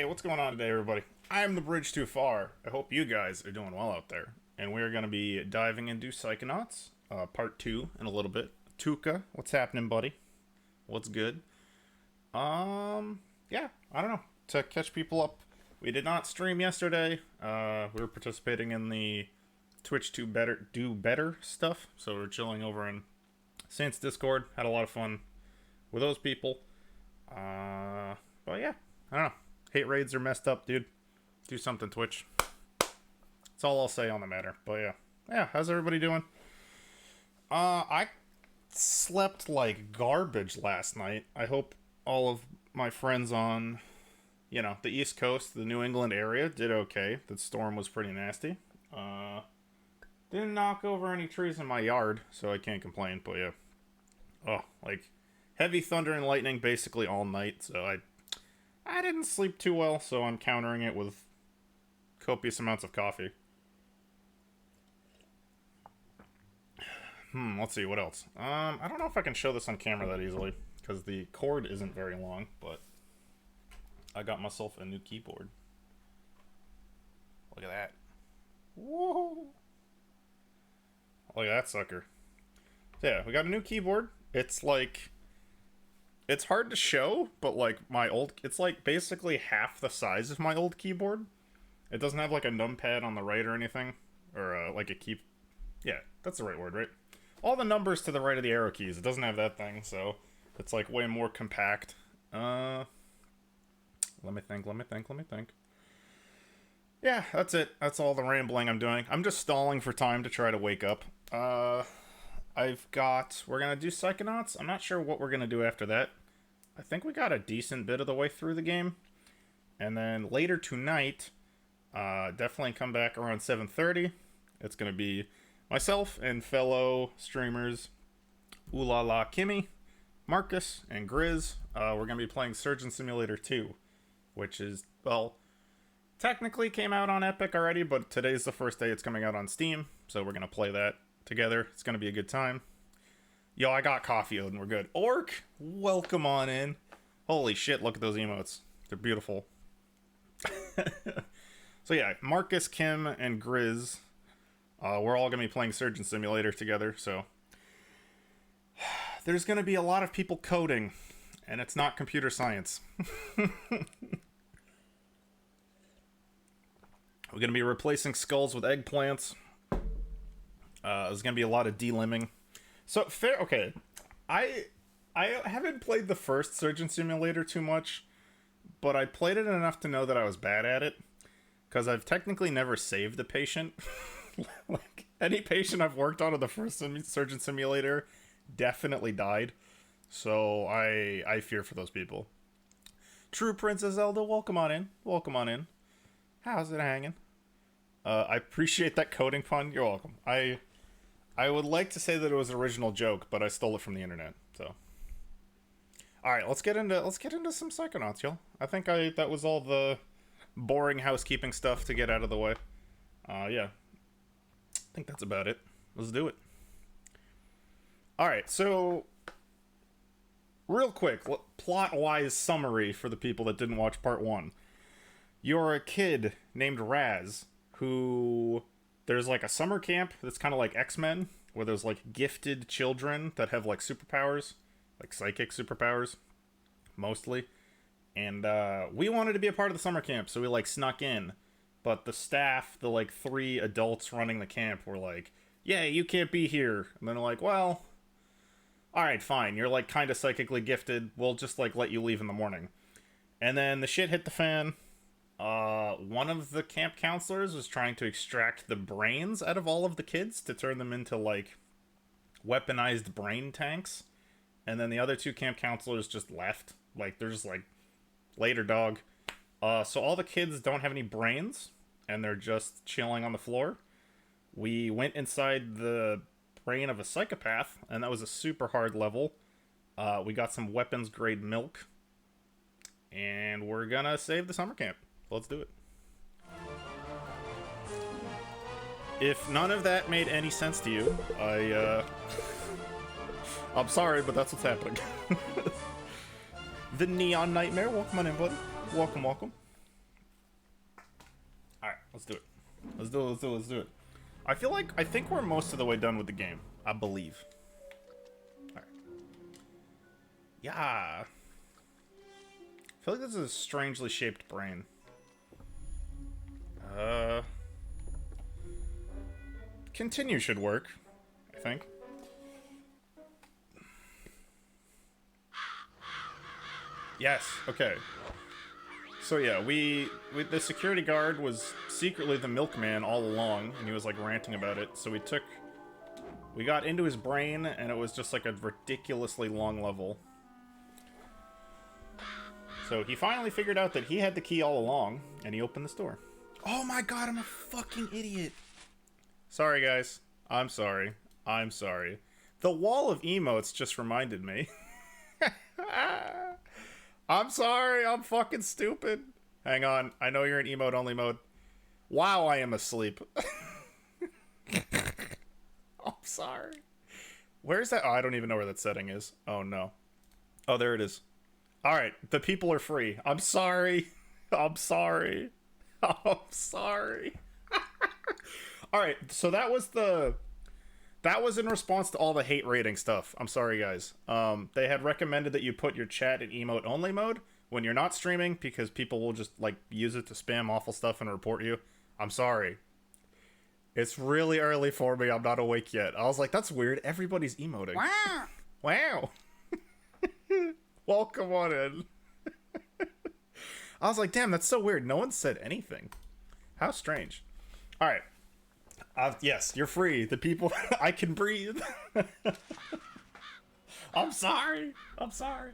Hey, what's going on today, everybody? I'm the Bridge Too Far. I hope you guys are doing well out there. And we're going to be diving into Psychonauts, part 2 in a little bit. Tuka, what's happening, buddy? What's good? Yeah, I don't know. To catch people up, we did not stream yesterday. We were participating in the Twitch Do Better stuff. So we're chilling over in Saints Discord. Had a lot of fun with those people. But yeah, I don't know. Hate raids are messed up, dude. Do something, Twitch. That's all I'll say on the matter. But yeah. Yeah, how's everybody doing? I slept like garbage last night. I hope all of my friends on, the East Coast, the New England area, did okay. The storm was pretty nasty. Didn't knock over any trees in my yard, so I can't complain, but yeah. Oh, like, heavy thunder and lightning basically all night, so I didn't sleep too well, so I'm countering it with copious amounts of coffee. Let's see, what else? I don't know if I can show this on camera that easily, because the cord isn't very long, but I got myself a new keyboard. Look at that. Whoa! Look at that sucker. So yeah, we got a new keyboard. It's like... It's hard to show, but like it's like basically half the size of my old keyboard. It doesn't have like a numpad on the right or anything, or like a key. Yeah, that's the right word, right? All the numbers to the right of the arrow keys. It doesn't have that thing, so it's like way more compact. Let me think. Yeah, that's it. That's all the rambling I'm doing. I'm just stalling for time to try to wake up. We're gonna do Psychonauts. I'm not sure what we're gonna do after that. I think we got a decent bit of the way through the game. And then later tonight, definitely come back around 7:30. It's gonna be myself and fellow streamers Ooh La Kimmy, Marcus, and Grizz. We're gonna be playing Surgeon Simulator 2, which is, well, technically came out on Epic already, but today's the first day it's coming out on Steam, so we're gonna play that together. It's gonna be a good time. Yo, I got coffee, Odin. We're good. Orc, welcome on in. Holy shit, look at those emotes. They're beautiful. So yeah, Marcus, Kim, and Grizz, we're all gonna be playing Surgeon Simulator together, so there's gonna be a lot of people coding, and it's not computer science. We're gonna be replacing skulls with eggplants. There's gonna be a lot of delimbing. So fair, okay. I haven't played the first Surgeon Simulator too much, but I played it enough to know that I was bad at it, because I've technically never saved a patient. Like, any patient I've worked on in the first Surgeon Simulator definitely died, so I fear for those people. True Princess Zelda, welcome on in. Welcome on in. How's it hanging? I appreciate that coding pun. You're welcome. I would like to say that it was an original joke, but I stole it from the internet. So, all right, let's get into some Psychonauts, y'all. I think that was all the boring housekeeping stuff to get out of the way. Yeah, I think that's about it. Let's do it. All right, so real quick, plot-wise summary for the people that didn't watch part 1. You're a kid named Raz who... There's like a summer camp that's kind of like X-Men, where there's like gifted children that have like superpowers, like psychic superpowers, mostly. And we wanted to be a part of the summer camp, so we like snuck in. But the staff, the like 3 adults running the camp, were like, "Yeah, you can't be here." And then they're like, "Well, alright, fine. You're like kind of psychically gifted. We'll just like let you leave in the morning." And then the shit hit the fan. One of the camp counselors was trying to extract the brains out of all of the kids to turn them into, like, weaponized brain tanks. And then the other 2 camp counselors just left. Like, they're just like, later, dog. So all the kids don't have any brains, and they're just chilling on the floor. We went inside the brain of a psychopath, and that was a super hard level. We got some weapons-grade milk. And we're gonna save the summer camp. Let's do it. If none of that made any sense to you, I'm sorry, but that's what's happening. The Neon Nightmare, welcome on in, buddy. Welcome, welcome. Let's do it. Let's do it. I think we're most of the way done with the game. I believe. Alright. Yeah. I feel like this is a strangely shaped brain. Continue should work, I think. Yes, okay. So yeah, the security guard was secretly the milkman all along, and he was like ranting about it, so we got into his brain, and it was just like a ridiculously long level. So he finally figured out that he had the key all along, and he opened this door. Oh my god, I'm a fucking idiot. Sorry, guys. I'm sorry. I'm sorry. The wall of emotes just reminded me. I'm sorry. I'm fucking stupid. Hang on. I know you're in emote-only mode. Wow, I am asleep. I'm sorry. Where's that? Oh, I don't even know where that setting is. Oh, no. Oh, there it is. Alright, the people are free. I'm sorry. I'm sorry. I'm sorry. Alright, so that was in response to all the hate rating stuff. I'm sorry, guys. They had recommended that you put your chat in emote-only mode when you're not streaming, because people will just, like, use it to spam awful stuff and report you. I'm sorry. It's really early for me. I'm not awake yet. I was like, that's weird. Everybody's emoting. Wow. Wow. Welcome on in. I was like, damn, that's so weird. No one said anything. How strange. All right. Yes, you're free. The people... I can breathe. I'm sorry. I'm sorry.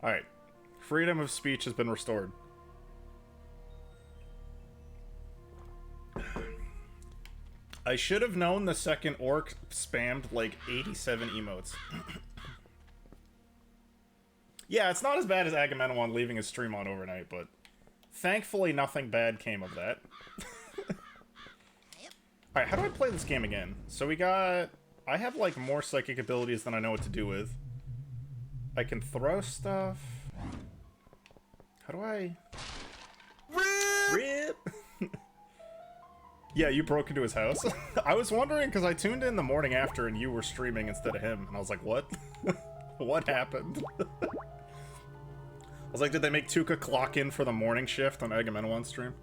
All right. Freedom of speech has been restored. I should have known the second orc spammed like 87 emotes. Yeah, it's not as bad as Agamemnon leaving his stream on overnight, but thankfully nothing bad came of that. Alright, how do I play this game again? So we got... I have, like, more psychic abilities than I know what to do with. I can throw stuff. How do I... RIP! Yeah, you broke into his house. I was wondering, because I tuned in the morning after and you were streaming instead of him. And I was like, what? What happened? I was like, did they make Tuka clock in for the morning shift on Agamemnon's stream?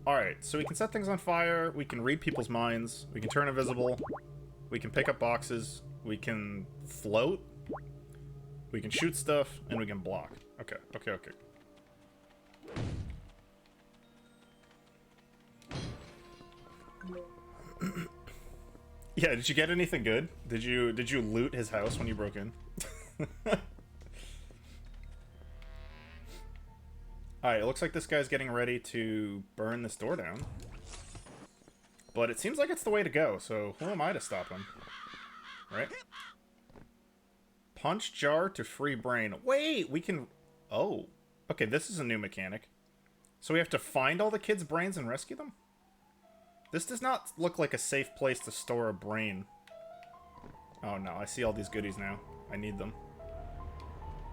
Alright, so we can set things on fire, we can read people's minds, we can turn invisible, we can pick up boxes, we can float, we can shoot stuff, and we can block. Okay, okay, okay. Yeah, did you get anything good? Did you loot his house when you broke in? Alright, it looks like this guy's getting ready to burn this door down. But it seems like it's the way to go, so who am I to stop him? Right? Punch jar to free brain. Wait, we can... Oh. Okay, this is a new mechanic. So we have to find all the kids' brains and rescue them? This does not look like a safe place to store a brain. Oh no, I see all these goodies now. I need them.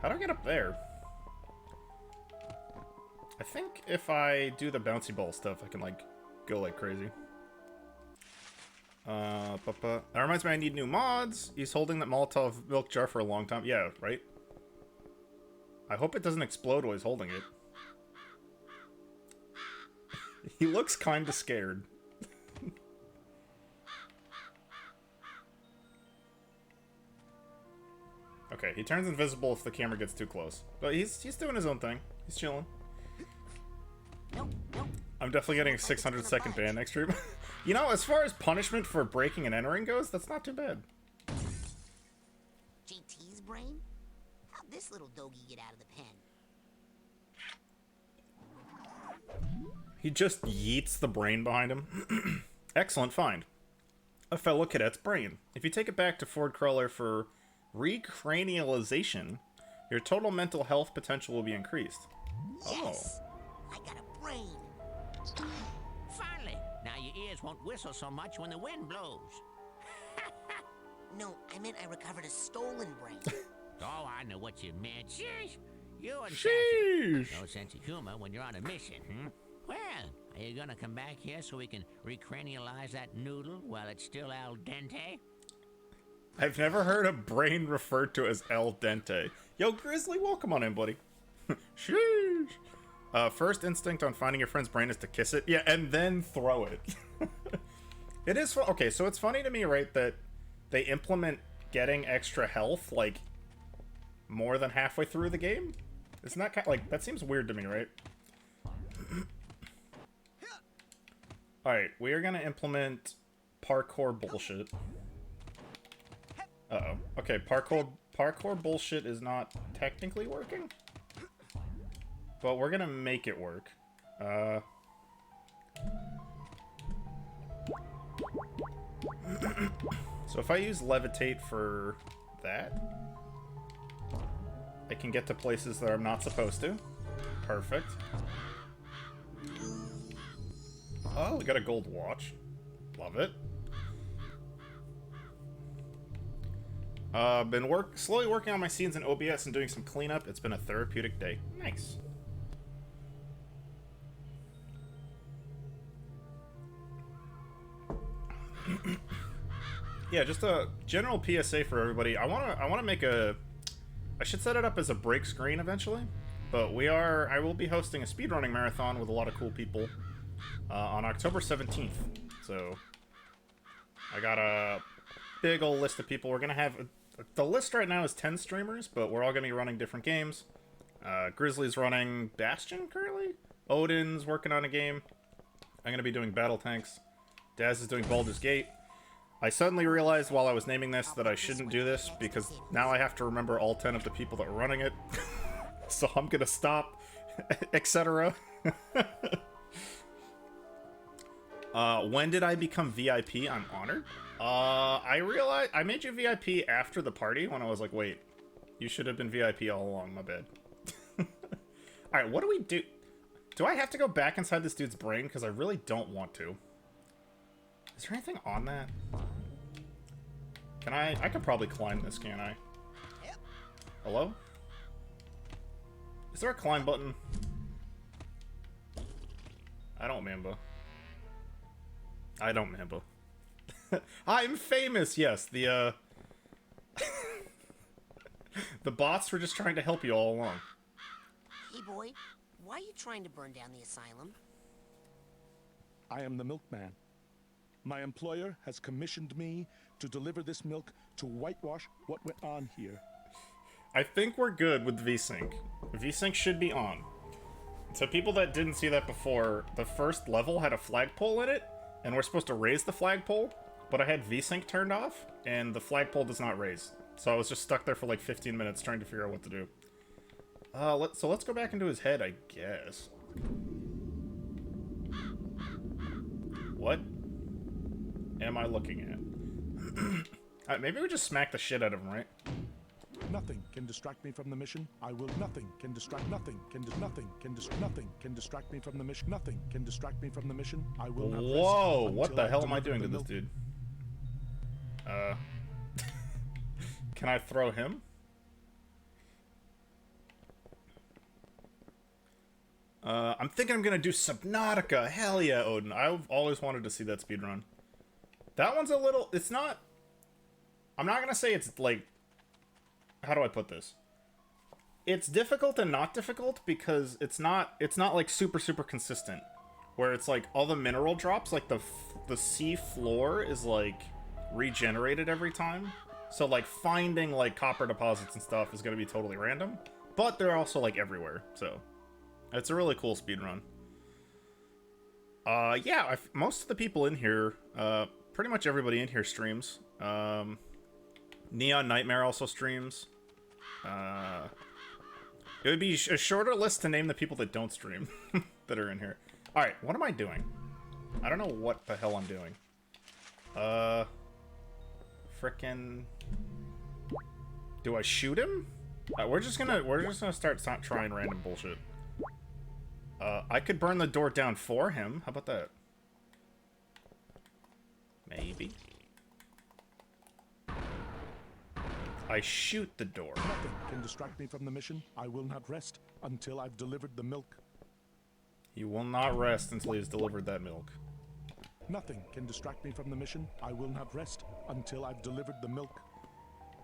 How do I get up there? I think if I do the bouncy ball stuff, I can, like, go like crazy. That reminds me I need new mods. He's holding that Molotov milk jar for a long time. Yeah, right? I hope it doesn't explode while he's holding it. He looks kinda scared. Okay, he turns invisible if the camera gets too close. But he's doing his own thing. He's chilling. Nope. I'm definitely getting a 600-second ban next stream. You know, as far as punishment for breaking and entering goes, that's not too bad. JT's brain? How'd this little doggy get out of the pen? He just yeets the brain behind him. Excellent find. A fellow cadet's brain. If you take it back to Ford Cruller for recranialization, your total mental health potential will be increased. Yes! I got a brain. Finally! Now your ears won't whistle so much when the wind blows. No, I meant I recovered a stolen brain. Oh, I know what you meant. Sheesh! You and Sheesh! Sassy. No sense of humor when you're on a mission, hmm? Well, are you gonna come back here so we can recranialize that noodle while it's still al dente? I've never heard a brain referred to as al dente. Yo, Grizzly, welcome on in, buddy. Sheesh. First instinct on finding your friend's brain is to kiss it. Yeah, and then throw it. It is fun. Okay, so it's funny to me, right, that they implement getting extra health, like, more than halfway through the game? Isn't that kind of, like, that seems weird to me, right? Alright, we are gonna implement parkour bullshit. Uh-oh. Okay, parkour bullshit is not technically working. But we're gonna make it work. So if I use levitate for that, I can get to places that I'm not supposed to. Perfect. Oh, we got a gold watch. Love it. Been slowly working on my scenes in OBS and doing some cleanup. It's been a therapeutic day. Nice. Yeah, just a general PSA for everybody. I wanna make a. I should set it up as a break screen eventually, but I will be hosting a speedrunning marathon with a lot of cool people on October 17th. So I got a big old list of people. We're gonna have the list right now is 10 streamers, but we're all gonna be running different games. Grizzly's running Bastion currently. Odin's working on a game. I'm gonna be doing Battle Tanks. Daz is doing Baldur's Gate. I suddenly realized while I was naming this that I shouldn't do this because now I have to remember all 10 of the people that are running it. So I'm gonna stop, etc. When did I become VIP? I'm honored. I realized I made you VIP after the party when I was like, wait, you should have been VIP all along, my bad. Alright, what do we do? Do I have to go back inside this dude's brain? Because I really don't want to. Is there anything on that? Can I could probably climb this, can't I? Hello? Is there a climb button? I don't remember. I don't remember. I'm famous, yes. The the bots were just trying to help you all along. Hey, boy, why are you trying to burn down the asylum? I am the milkman. My employer has commissioned me to deliver this milk to whitewash what went on here. I think we're good with VSync. VSync should be on. So people that didn't see that before, the first level had a flagpole in it, and we're supposed to raise the flagpole, but I had VSync turned off, and the flagpole does not raise. So I was just stuck there for like 15 minutes trying to figure out what to do. So let's go back into his head, I guess. What am I looking at? Maybe we just smack the shit out of him, right? Nothing can distract me from the mission. Nothing can distract me from the mission. Nothing can distract me from the mission. I will not rest. Whoa, what until the I hell am I deliver doing to the this milk. dude? Can I throw him? I'm thinking I'm gonna do Subnautica. Hell yeah, Odin. I've always wanted to see that speedrun. That one's a little... It's not... I'm not gonna say it's, like... How do I put this? It's difficult and not difficult because it's not like, super consistent. Where it's, like, all the mineral drops, like, the sea floor is, like, regenerated every time. So, like, finding, like, copper deposits and stuff is gonna be totally random. But they're also, like, everywhere, so... It's a really cool speedrun. Yeah, most of the people in here, pretty much everybody in here streams. Neon Nightmare also streams. It would be a shorter list to name the people that don't stream that are in here. Alright, what am I doing? I don't know what the hell I'm doing. Frickin'... Do I shoot him? We're just gonna start trying random bullshit. I could burn the door down for him. How about that? Maybe. I shoot the door. Nothing can distract me from the mission. I will not rest until I've delivered the milk. He will not rest until he has delivered that milk. Nothing can distract me from the mission. I will not rest until I've delivered the milk.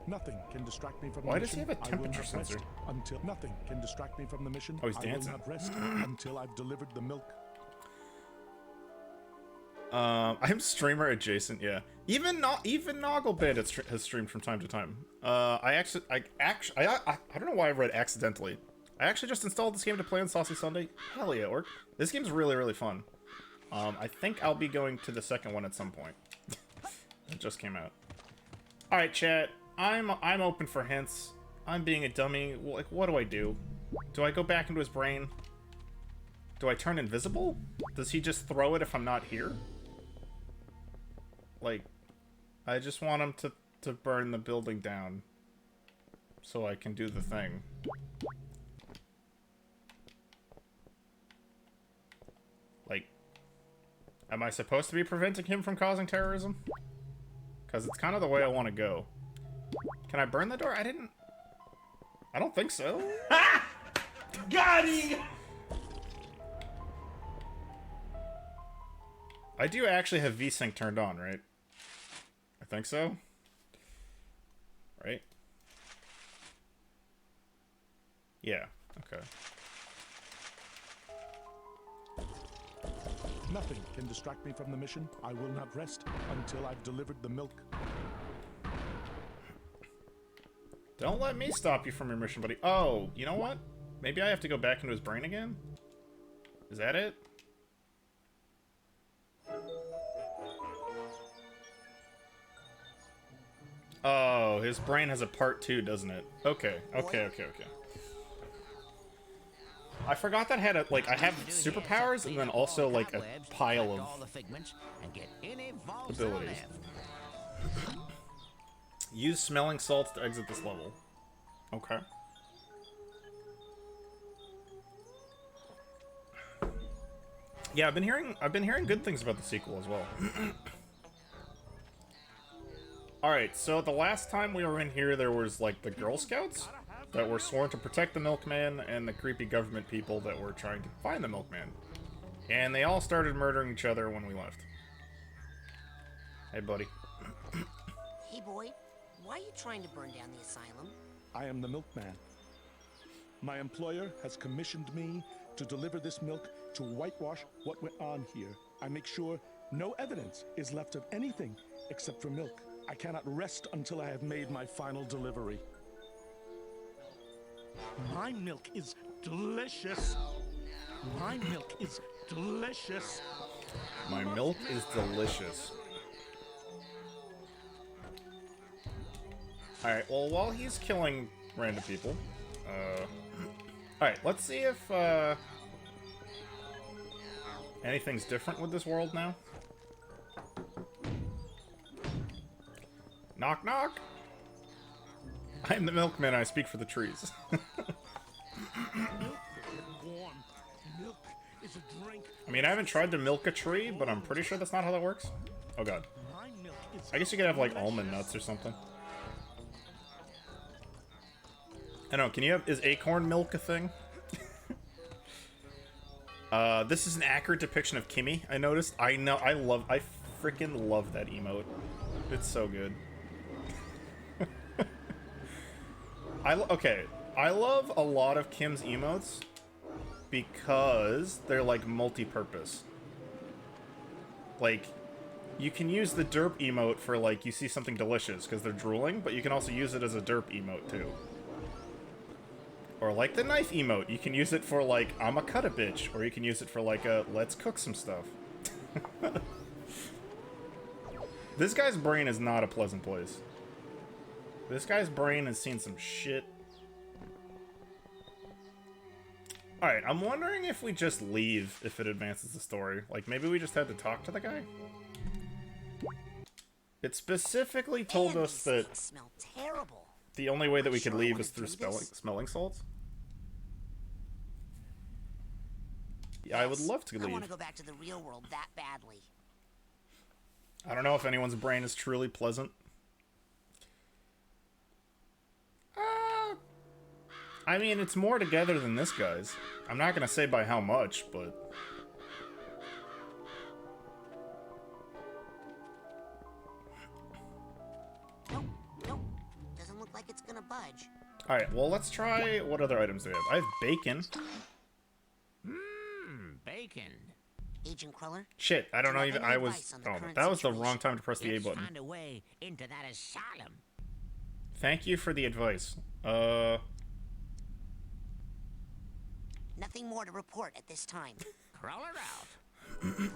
Nothing can distract me from the mission. Why does he have a I will temperature not sensor? rest until nothing can distract me from the mission. Oh, he's dancing. I will not rest until I've delivered the milk. I'm streamer adjacent, yeah. Even Noggle Bandit has streamed from time to time. I don't know why I read accidentally. I actually just installed this game to play on Saucy Sunday. Hell yeah, Orc. This game's really, really fun. I think I'll be going to the second one at some point. It just came out. Alright, chat. I'm open for hints. I'm being a dummy. Like, what do I do? Do I go back into his brain? Do I turn invisible? Does he just throw it if I'm not here? Like, I just want him to burn the building down so I can do the thing. Like, am I supposed to be preventing him from causing terrorism? Because it's kind of the way I want to go. Can I burn the door? I don't think so. Ha! Got him! I do actually have VSync turned on, right? I think so. Right? Yeah, okay. Nothing can distract me from the mission. I will not rest until I've delivered the milk. Don't let me stop you from your mission, buddy. Oh, you know what? Maybe I have to go back into his brain again? Is that it? Oh, his brain has a part 2, doesn't it? Okay. I forgot that had a, like, I have superpowers and then also, like, a pile of abilities. Use smelling salts to exit this level. Okay. Yeah, I've been hearing good things about the sequel as well. Alright, so the last time we were in here, there was, like, the Girl Scouts that were sworn to protect the Milkman and the creepy government people that were trying to find the Milkman. And they all started murdering each other when we left. Hey, buddy. Hey, boy. Why are you trying to burn down the asylum? I am the milkman. My employer has commissioned me to deliver this milk to whitewash what went on here. I make sure no evidence is left of anything except for milk. I cannot rest until I have made my final delivery. My milk is delicious. My milk is delicious. My milk is delicious. Alright, well, while he's killing random people, alright, let's see if, anything's different with this world now. Knock, knock! I am the milkman, I speak for the trees. I mean, I haven't tried to milk a tree, but I'm pretty sure that's not how that works. Oh god. I guess you could have, like, almond nuts or something. I don't know, can you have... Is acorn milk a thing? This is an accurate depiction of Kimmy, I noticed. I freaking love that emote. It's so good. Okay, I love a lot of Kim's emotes because they're, like, multi-purpose. Like, you can use the derp emote for, like, you see something delicious because they're drooling, but you can also use it as a derp emote, too. Or, like, the knife emote. You can use it for, like, I'm a cut-a-bitch. Or you can use it for, like, a let's cook some stuff. This guy's brain is not a pleasant place. This guy's brain has seen some shit. Alright, I'm wondering if we just leave if it advances the story. Like, maybe we just had to talk to the guy? It specifically told And us these that things smell terrible. the only way that we could Sure, I leave wanna is through do this. smelling salts. Yeah, I would love to I want leave. to go back to the real world that badly. I don't know if anyone's brain is truly pleasant. I mean, it's more together than this guy's. I'm not gonna say by how much, but... Nope, nope. Doesn't look like it's gonna budge. Alright, well, let's try... What other items do we have? I have bacon. Bacon. Agent Cruller? Shit, I don't Do know you have even... any I was... advice on the Oh, current that was the situation? wrong time to press the A Let's button. find a way into that asylum. Thank you for the advice. Nothing more to report at this time. Crawl her out.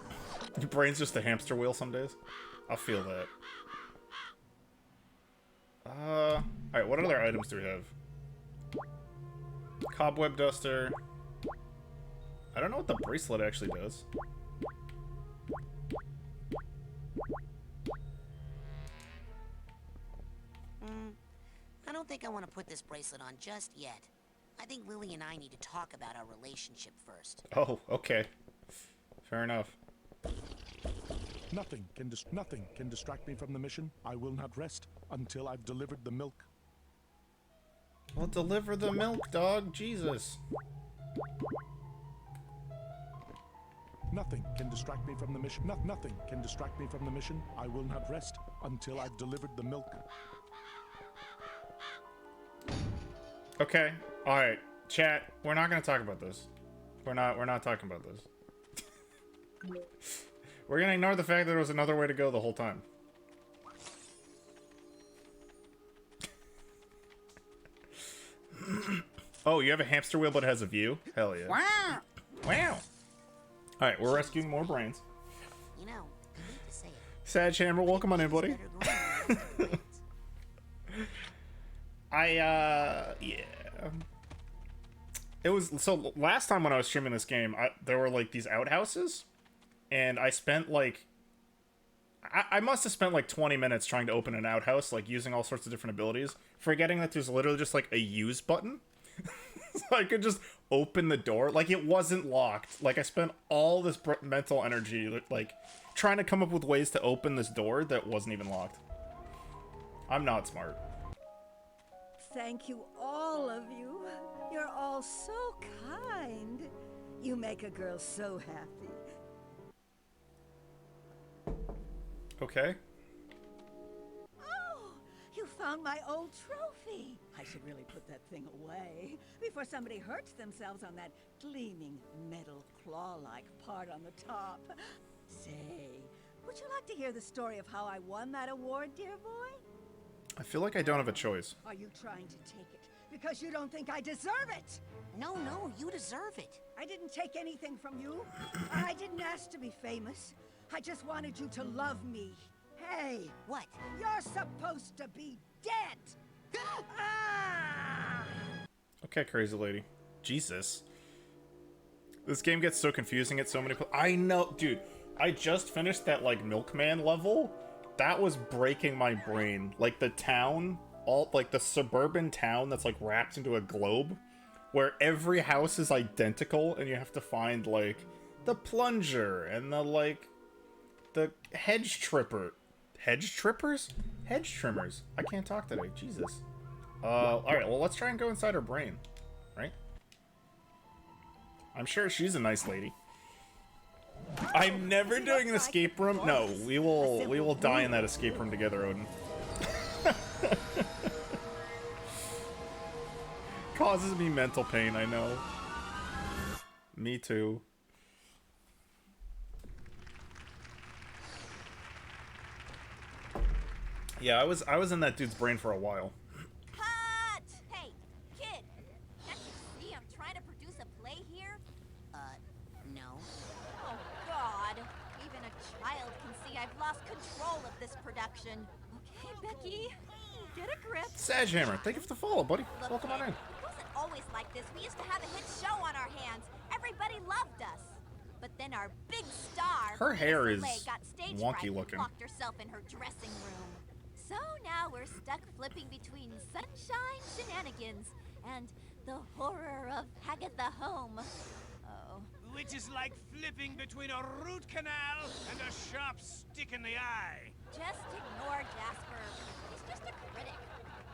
Your brain's just a hamster wheel some days. I'll feel that. Alright, what other items do we have? Cobweb duster. I don't know what the bracelet actually does. I don't think I want to put this bracelet on just yet. I think Lily and I need to talk about our relationship first. Oh, okay. Fair enough. Nothing can distract me from the mission. I will not rest until I've delivered the milk. Well, deliver the milk, dog. Jesus. Nothing can distract me from the mission. Nothing can distract me from the mission. I will not rest until I've delivered the milk. Okay. Alright. Chat, we're not gonna talk about this. We're not talking about this. We're gonna ignore the fact that there was another way to go the whole time. Oh, you have a hamster wheel but it has a view? Hell yeah. Wow! Wow. Alright, we're rescuing more brains. You know, I hate to say it. Sag Hammer, welcome on in, buddy. Yeah. It was, so last time when I was streaming this game, there were like these outhouses, and I spent like, I must have spent like 20 minutes trying to open an outhouse, like using all sorts of different abilities, forgetting that there's literally just like a use button. So I could just open the door, like it wasn't locked. Like I spent all this mental energy, like trying to come up with ways to open this door that wasn't even locked. I'm not smart. Thank you, all of you. You're all so kind. You make a girl so happy. Okay. Oh, you found my old trophy. I should really put that thing away before somebody hurts themselves on that gleaming metal claw-like part on the top. Say, would you like to hear the story of how I won that award, dear boy? I feel like I don't have a choice. Are you trying to take it because you don't think I deserve it? No, you deserve it. I didn't take anything from you. I didn't ask to be famous. I just wanted you to love me. Hey, What? you're supposed to be dead. Ah! Okay, crazy lady. Jesus. This game gets so confusing at so many I know, dude. I just finished that, like, milkman level. That was breaking my brain. Like, the town, like, the suburban town that's, like, wrapped into a globe, where every house is identical, and you have to find, like, the plunger, and the, like, the hedge tripper. Hedge trippers? Hedge trimmers. I can't talk today. Jesus. Alright, well, let's try and go inside her brain. Right? I'm sure she's a nice lady. I'm never doing an escape room. No, we will die in that escape room together, Odin. Causes me mental pain, I know. Me too. Yeah, I was in that dude's brain for a while. Cut! Hey, kid! Can't you see I'm trying to produce a play here? No. Oh, God. Even a child can see I've lost control of this production. Okay, Becky. Get a grip. Sagehammer, thank you for the follow, buddy. Look, Welcome on in. kid, it wasn't always like this. We used to have a hit show on our hands. Everybody loved us. But then our big star, Her hair Miss is Soleil, got stage wonky fright and looking. locked herself in her dressing room. So now we're stuck flipping between sunshine shenanigans and the horror of Hagatha Home. Oh. Which is like flipping between a root canal and a sharp stick in the eye. Just ignore Jasper. He's just a critic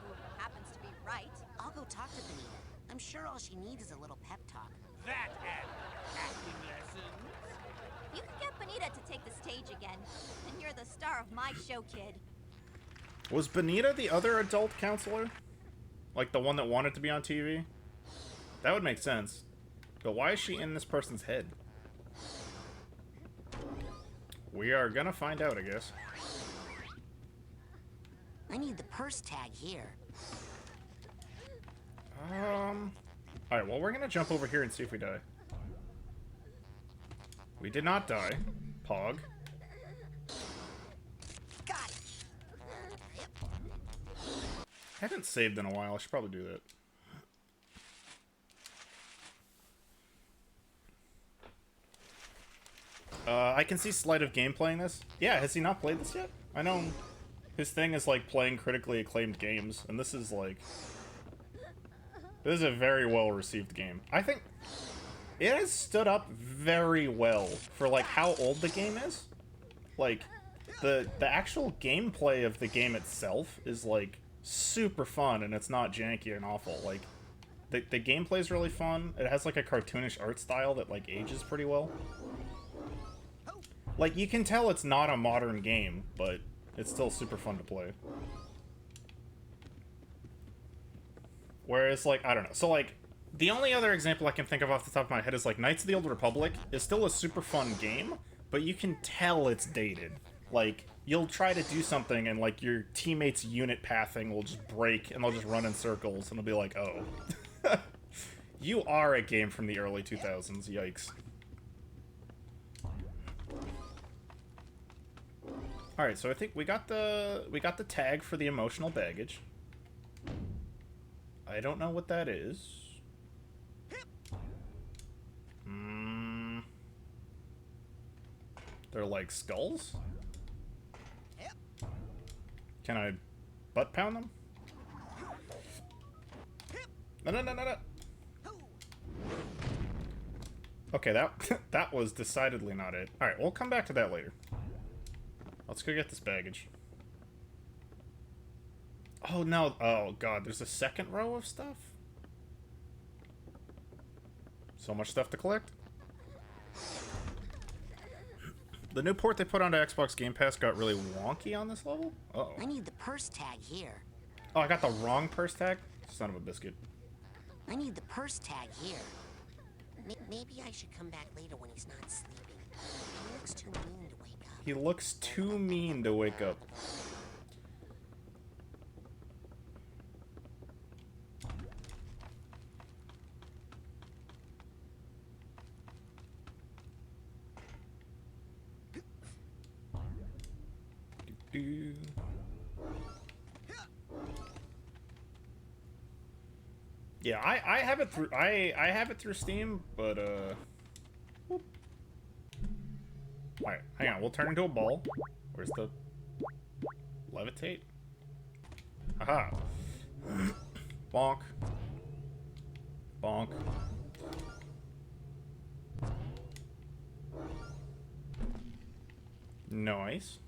who happens to be right. I'll go talk to Benita. I'm sure all she needs is a little pep talk. That and acting lessons. You could get Bonita to take the stage again, and you're the star of my show, kid. Was Bonita the other adult counselor? Like the one that wanted to be on TV? That would make sense. But why is she in this person's head? We are gonna find out, I guess. I need the purse tag here. Alright, well, we're gonna jump over here and see if we die. We did not die. Pog. Got it. I haven't saved in a while. I should probably do that. I can see Sleight of Game playing this. Yeah, has he not played this yet? I know his thing is, like, playing critically acclaimed games, and this is, like... This is a very well-received game. I think it has stood up very well for, like, how old the game is. Like, the actual gameplay of the game itself is, like, super fun, and it's not janky and awful. Like, the gameplay is really fun. It has, like, a cartoonish art style that, like, ages pretty well. Like, you can tell it's not a modern game, but it's still super fun to play. Whereas, like, I don't know. So, like, the only other example I can think of off the top of my head is, like, Knights of the Old Republic is still a super fun game, but you can tell it's dated. Like, you'll try to do something and, like, your teammates' unit pathing will just break and they'll just run in circles and it'll be like, oh. You are a game from the early 2000s, yikes. Alright, so I think we got the tag for the emotional baggage. I don't know what that is. They're like skulls? Can I butt pound them? No. Okay, that was decidedly not it. Alright, we'll come back to that later. Let's go get this baggage. Oh, no. Oh, God. There's a second row of stuff? So much stuff to collect. The new port they put onto Xbox Game Pass got really wonky on this level? Uh-oh. I need the purse tag here. Oh, I got the wrong purse tag? Son of a biscuit. I need the purse tag here. Maybe I should come back later when he's not sleeping. He looks too mean to wake up. He looks too mean to wake up. Yeah, I have it through I have it through Steam, but whoop. Alright, hang on, we'll turn into a ball. Where's the levitate? Aha. Bonk. Bonk. Nice.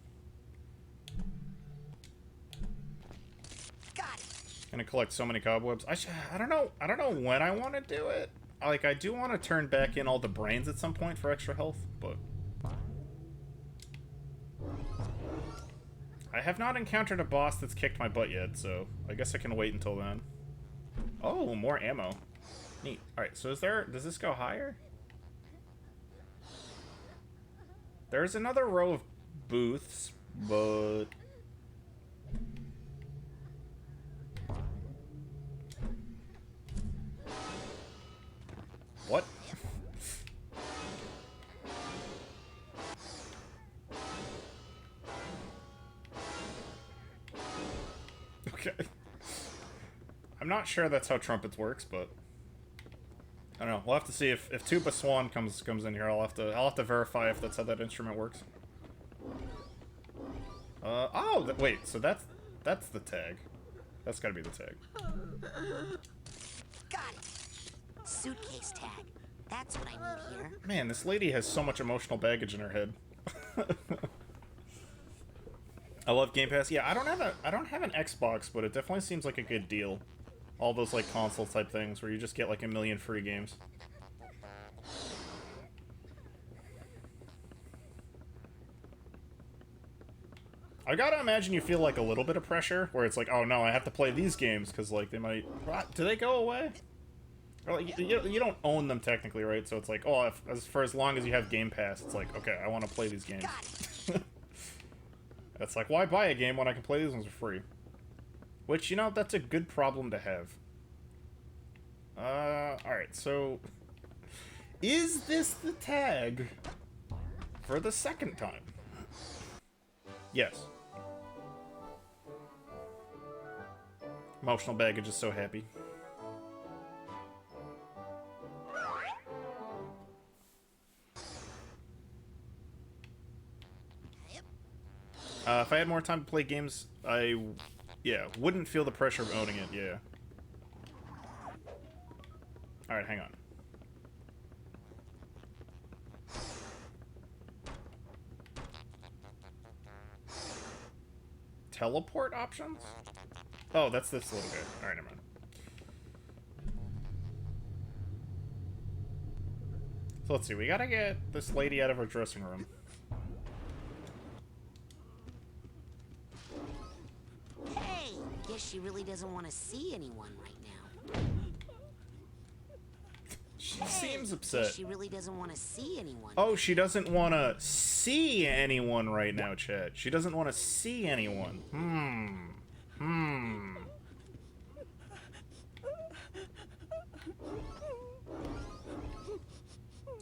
Gonna collect so many cobwebs. I don't know when I want to do it. Like, I do want to turn back in all the brains at some point for extra health, but I have not encountered a boss that's kicked my butt yet, so I guess I can wait until then. Oh, more ammo. Neat. Alright, so does this go higher? There's another row of booths, but what? Okay. I'm not sure that's how trumpets works, but I don't know. We'll have to see if Tuba Swan comes in here. I'll have to verify if that's how that instrument works. Oh, wait. So that's the tag. That's got to be the tag. Got it. Suitcase tag. That's what I need here. Man, this lady has so much emotional baggage in her head. I love Game Pass. Yeah, I don't have an Xbox, but it definitely seems like a good deal. All those like console type things where you just get like a million free games. I gotta imagine you feel like a little bit of pressure, where it's like, oh no, I have to play these games because like they might. Do they go away? Or, like, you don't own them technically, right? So it's like, oh, for as long as you have Game Pass, it's like, okay, I want to play these games. It's like, why buy a game when I can play these ones for free? Which, you know, that's a good problem to have. Alright, so... Is this the tag for the second time? Yes. Emotional baggage is so happy. If I had more time to play games, yeah, wouldn't feel the pressure of owning it, yeah. Alright, hang on. Teleport options? Oh, that's this little guy. Alright, never mind. So let's see, we gotta get this lady out of her dressing room. Hey! Guess she really doesn't want to see anyone right now. She seems upset. Guess she really doesn't want to see anyone. Oh, she doesn't want to see anyone right now, chat. She doesn't want to see anyone.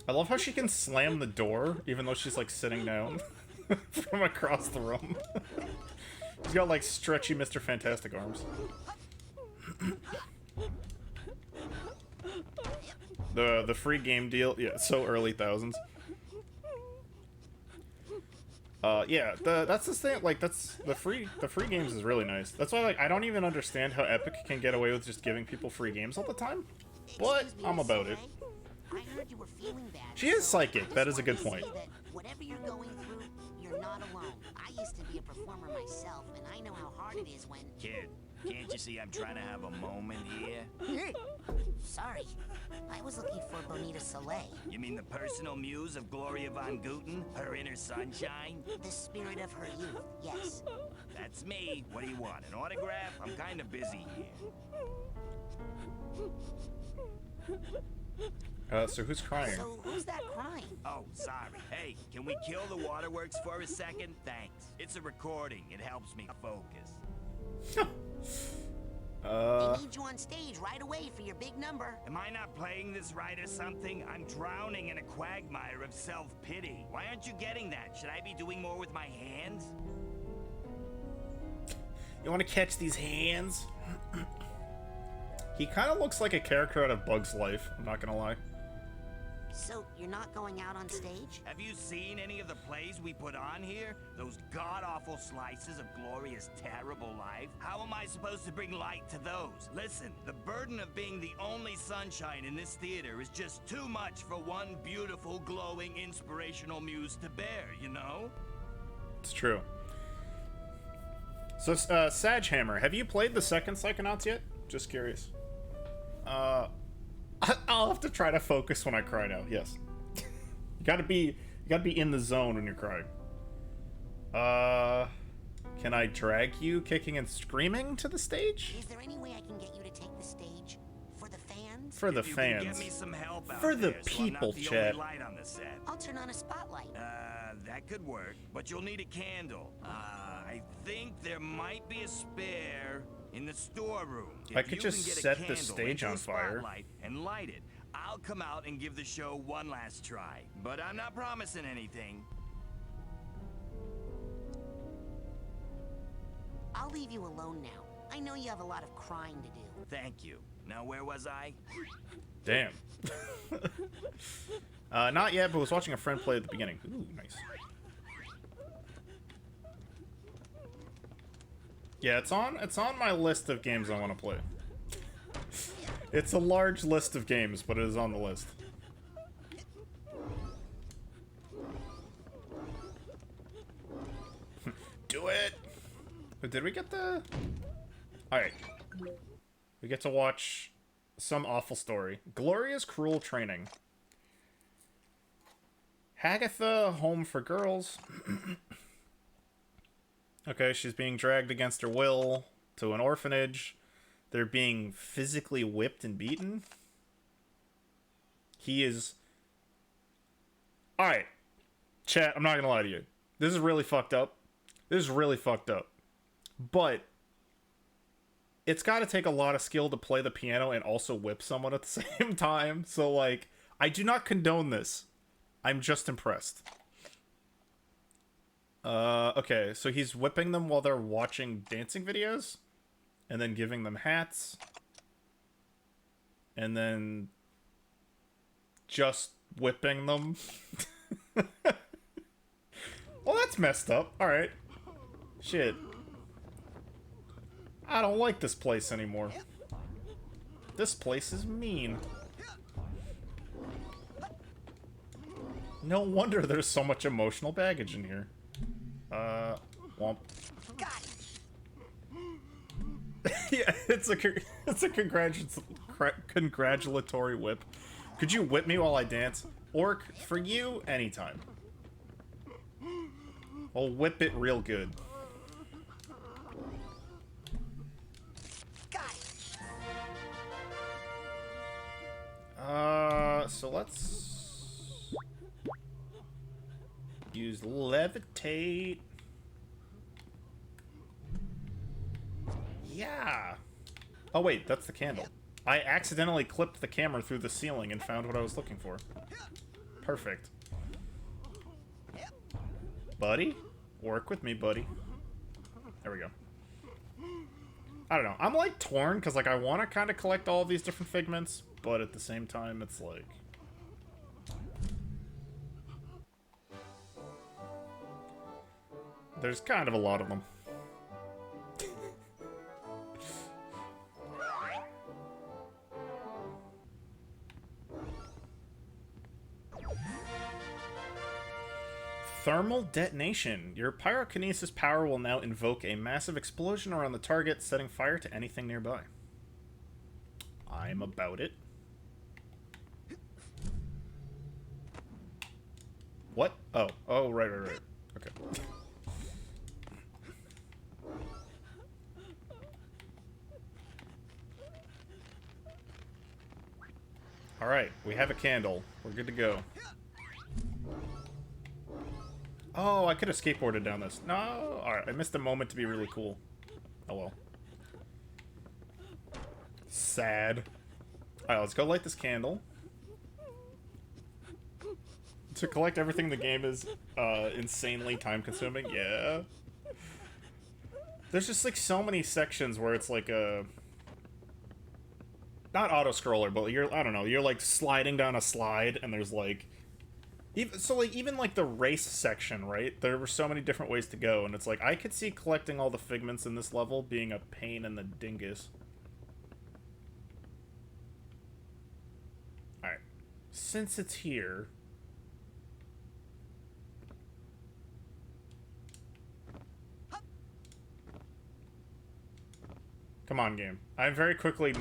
I love how she can slam the door, even though she's, like, sitting down from across the room. She's got, like, stretchy Mr. Fantastic arms. The free game deal, yeah, so early thousands. Yeah, that's the thing. Like, that's the free games is really nice. That's why, like, I don't even understand how Epic can get away with just giving people free games all the time. But I'm about it. I heard you were feeling bad. She is psychic. That is a good point. Whatever you're going through, you're not alone. I used to be a performer myself, and I know how hard it is when. Kid, can't you see I'm trying to have a moment here? Sorry, I was looking for Bonita Soleil. You mean the personal muse of Gloria von Guten? Her inner sunshine? The spirit of her youth, yes. That's me. What do you want? An autograph? I'm kind of busy here. So who's crying? So who's that crying? Oh, sorry. Hey, can we kill the waterworks for a second? Thanks. It's a recording. It helps me focus. They need you on stage right away for your big number. Am I not playing this right or something? I'm drowning in a quagmire of self-pity. Why aren't you getting that? Should I be doing more with my hands? You want to catch these hands? He kind of looks like a character out of Bug's Life, I'm not gonna lie. So you're not going out on stage? Have you seen any of the plays we put on here? Those god-awful slices of Gloria's terrible life? How am I supposed to bring light to those? Listen, the burden of being the only sunshine in this theater is just too much for one beautiful, glowing, inspirational muse to bear, you know? It's true. So, Sagehammer, have you played the second Psychonauts yet? Just curious. I'll have to try to focus when I cry now. Yes, you gotta be in the zone when you're crying. Can I drag you kicking and screaming to the stage? Is there any way I can get you to take the stage for the fans? For the If you can get fans. me some help out For the there, so I'm not people, the chat. only light on the set. I'll turn on a spotlight. That could work, but you'll need a candle. I think there might be a spare in the storeroom. I If could you just can get a set the candle stage into on a fire. spotlight and light it, I'll come out and give the show one last try. But I'm not promising anything. I'll leave you alone now. I know you have a lot of crying to do. Thank you. Now, where was I? Damn. Not yet, but was watching a friend play at the beginning. Ooh, nice. Yeah, it's on my list of games I want to play. It's a large list of games, but it is on the list. Do it! But did we get the... Alright. We get to watch some awful story. Gloria's cruel training. Hagatha, home for girls. Okay, she's being dragged against her will to an orphanage. They're being physically whipped and beaten. He is... Alright. Chat, I'm not gonna lie to you. This is really fucked up. This is really fucked up. But it's gotta take a lot of skill to play the piano and also whip someone at the same time. So, like, I do not condone this. I'm just impressed. Okay, so he's whipping them while they're watching dancing videos. And then giving them hats. And then just whipping them. Well, that's messed up. Alright. Shit. I don't like this place anymore. This place is mean. No wonder there's so much emotional baggage in here. Womp. Yeah, it's a congratulatory whip. Could you whip me while I dance? Orc, for you, anytime. I'll whip it real good. So let's use levitate. Yeah. Oh wait, that's the candle. I accidentally clipped the camera through the ceiling and found what I was looking for. Perfect. Buddy? Work with me, buddy. There we go. I don't know. I'm like torn because like I want to kind of collect all of these different figments, but at the same time it's like... There's kind of a lot of them. Thermal detonation. Your pyrokinesis power will now invoke a massive explosion around the target, setting fire to anything nearby. I'm about it. What? Oh. Oh, right. Okay. Alright, we have a candle. We're good to go. Oh, I could have skateboarded down this. No! Alright, I missed a moment to be really cool. Oh well. Sad. Alright, let's go light this candle. To collect everything in the game is insanely time-consuming. Yeah. There's just like so many sections where it's like a... Not auto-scroller, but you're, I don't know, you're like sliding down a slide and there's like... Even like the race section, right? There were so many different ways to go, and it's like, I could see collecting all the figments in this level being a pain in the dingus. Alright. Since it's here... Come on, game. I'm very quickly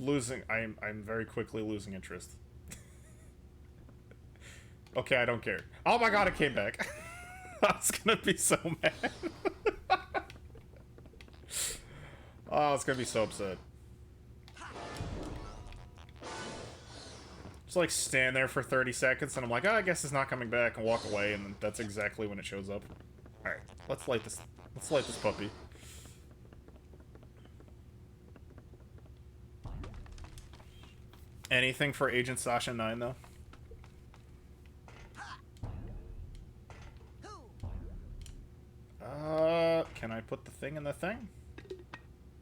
losing interest. Okay, I don't care. Oh my god, it came back. I was gonna be so mad. Oh, I was gonna be so upset. Just like stand there for 30 seconds and I'm like, oh, I guess it's not coming back, and walk away, and then that's exactly when it shows up. Alright, let's light this puppy. Anything for Agent Sasha 9 though? Can I put the thing in the thing?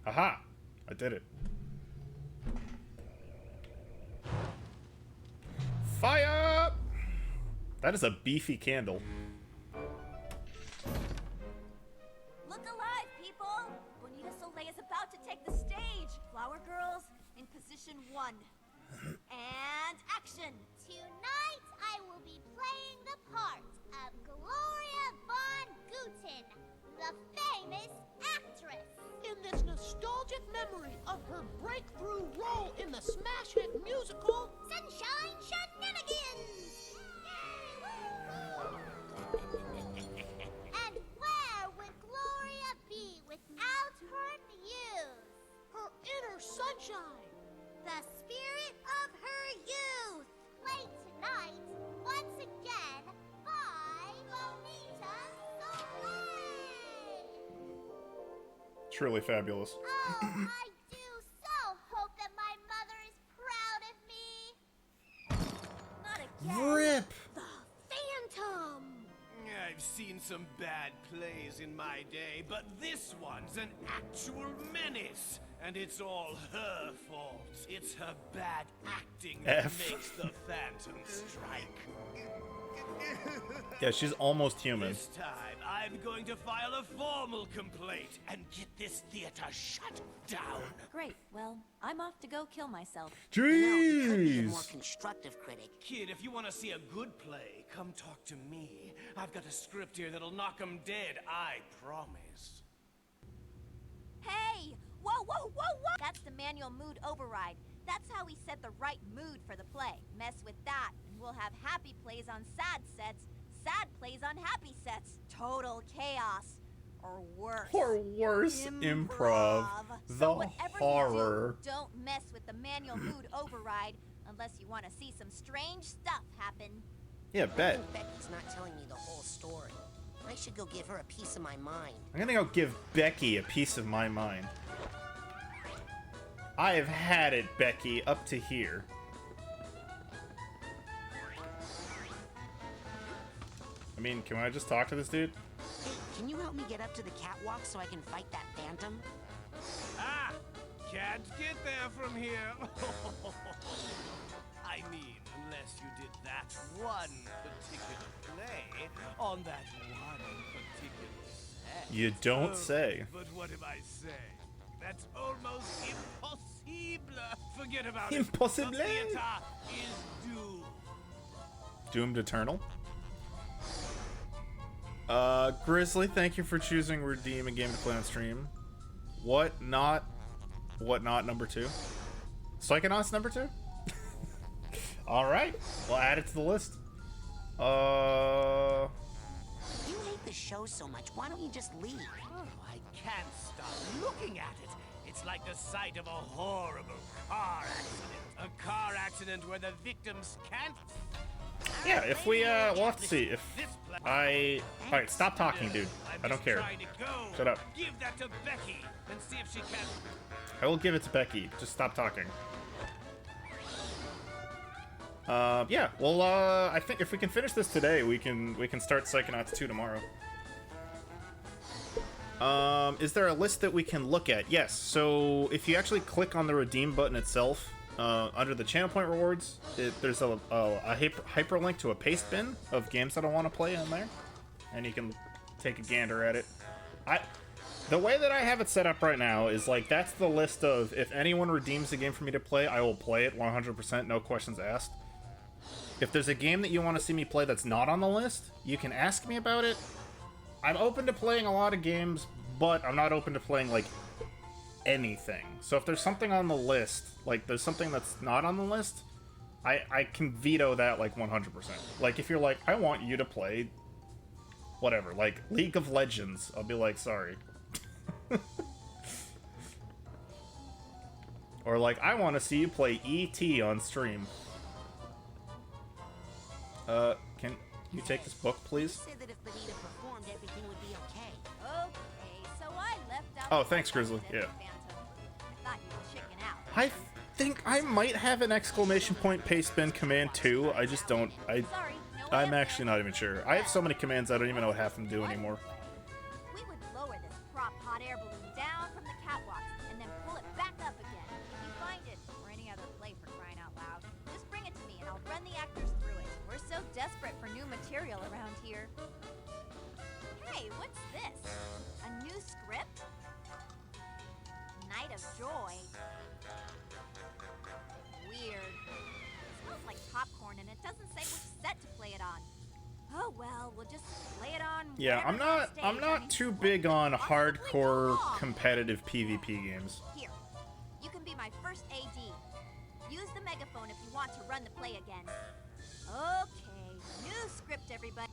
Aha! I did it. Fire! That is a beefy candle. Look alive, people! Bonita Soleil is about to take the stage. Flower girls, in position 1. And action! Tonight, I will be playing the part of Gloria von Guten, the famous actress. In this nostalgic memory of her breakthrough Truly fabulous. Oh, I do so hope that my mother is proud of me. Not again. Rip! Phantom. I've seen some bad plays in my day, but this one's an actual menace. And it's all her fault. It's her bad acting that F. makes the Phantom strike. Yeah, she's almost human. This time, I'm going to file a formal complaint and get this theater shut down. Great. Well, I'm off to go kill myself. No, you could be a more Jeez! constructive critic. Kid, if you want to see a good play, come talk to me. I've got a script here that'll knock 'em dead, I promise. Hey! Whoa, whoa, whoa, whoa! That's the manual mood override. That's how we set the right mood for the play. Mess with that, and we'll have happy plays on sad sets, sad plays on happy sets. Total chaos. Or worse. Or worse, improv. So The whatever horror. You do, don't mess with the manual mood override unless you want to see some strange stuff happen. Yeah, bet. Becky's not telling me the whole story. I should go give her a piece of my mind. I'm gonna go give Becky a piece of my mind. I have had it, Becky, up to here. I mean, can I just talk to this dude? Hey, can you help me get up to the catwalk so I can fight that phantom? Ah! Can't get there from here. I mean, unless you did that one particular play on that one particular set. You don't say. But what am I saying? That's almost impossible. Forget about Impossible. it. The theater is doomed. Doomed Eternal? Grizzly, thank you for choosing Redeem a Game to Play on Stream. What not number 2? Psychonauts number 2? Alright, we'll add it to the list. You hate the show so much, why don't you just leave? Oh, I can't stop looking at it. It's like the sight of a horrible car accident. A car accident where the victims can't... Yeah, if we, we'll have to see. If Alright, stop talking, dude. I don't care. Shut up. Give that to Becky and see if she can... I will give it to Becky. Just stop talking. Yeah, well, I think if we can finish this today, we can start Psychonauts 2 tomorrow. Is there a list that we can look at? Yes, so if you actually click on the redeem button itself, under the channel point rewards, there's a hyperlink to a paste bin of games that I want to play in there, and you can take a gander at it. The way that I have it set up right now is like, that's the list of, if anyone redeems a game for me to play, I will play it 100%, no questions asked. If there's a game that you want to see me play that's not on the list, you can ask me about it. I'm open to playing a lot of games, but I'm not open to playing, like, anything. So if there's something on the list, like, there's something that's not on the list, I can veto that, like, 100%. Like, if you're like, I want you to play whatever, like, League of Legends, I'll be like, sorry. Or, like, I want to see you play E.T. on stream. Can you take this book, please? You said that if Benita performed, everything would be okay. Okay, so I left out. Oh, thanks, Grizzly. Yeah. Phantom. I thought you'd chicken out. I think I might have an exclamation point paste bin command too. I just don't. Sorry, no I'm answer. actually not even sure. I have so many commands I don't even know what half of them do anymore. We would lower this prop hot air balloon down from the catwalk and then pull it back up again. If you find it, or any other play for crying out loud, just bring it to me and I'll run the actors through it. We're so desperate for new material around here. Hey, what's this? A new script? Night of Joy? Weird. It smells like popcorn and it doesn't say which set to play it on. Oh well, we'll just play it on. Yeah, I'm whatever's on not. I'm stage. I not mean, too what big could on possibly go hardcore wrong? competitive PvP games. Here, you can be my first AD. Use the megaphone if you want to run the play again. Okay, new script, everybody.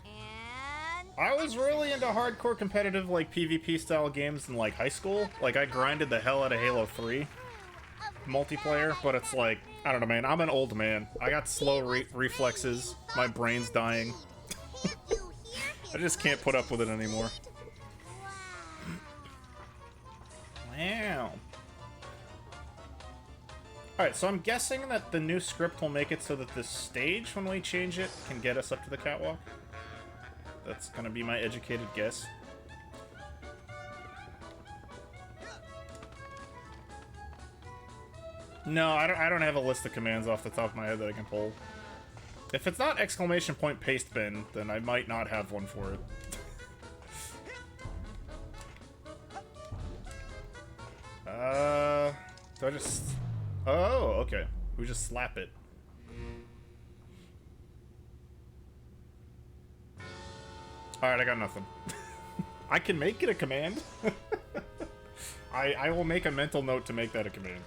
And I was really into hardcore competitive like PvP style games in like high school. Like I grinded the hell out of Halo 3 multiplayer, but it's like, I don't know, man. I'm an old man. I got slow reflexes. My brain's dying. I just can't put up with it anymore. Damn. Alright, so I'm guessing that the new script will make it so that the stage, when we change it, can get us up to the catwalk. That's gonna be my educated guess. No, I don't have a list of commands off the top of my head that I can pull. If it's not exclamation point paste bin, then I might not have one for it. Do I just... Oh, okay. We just slap it. Alright, I got nothing. I can make it a command. I will make a mental note to make that a command.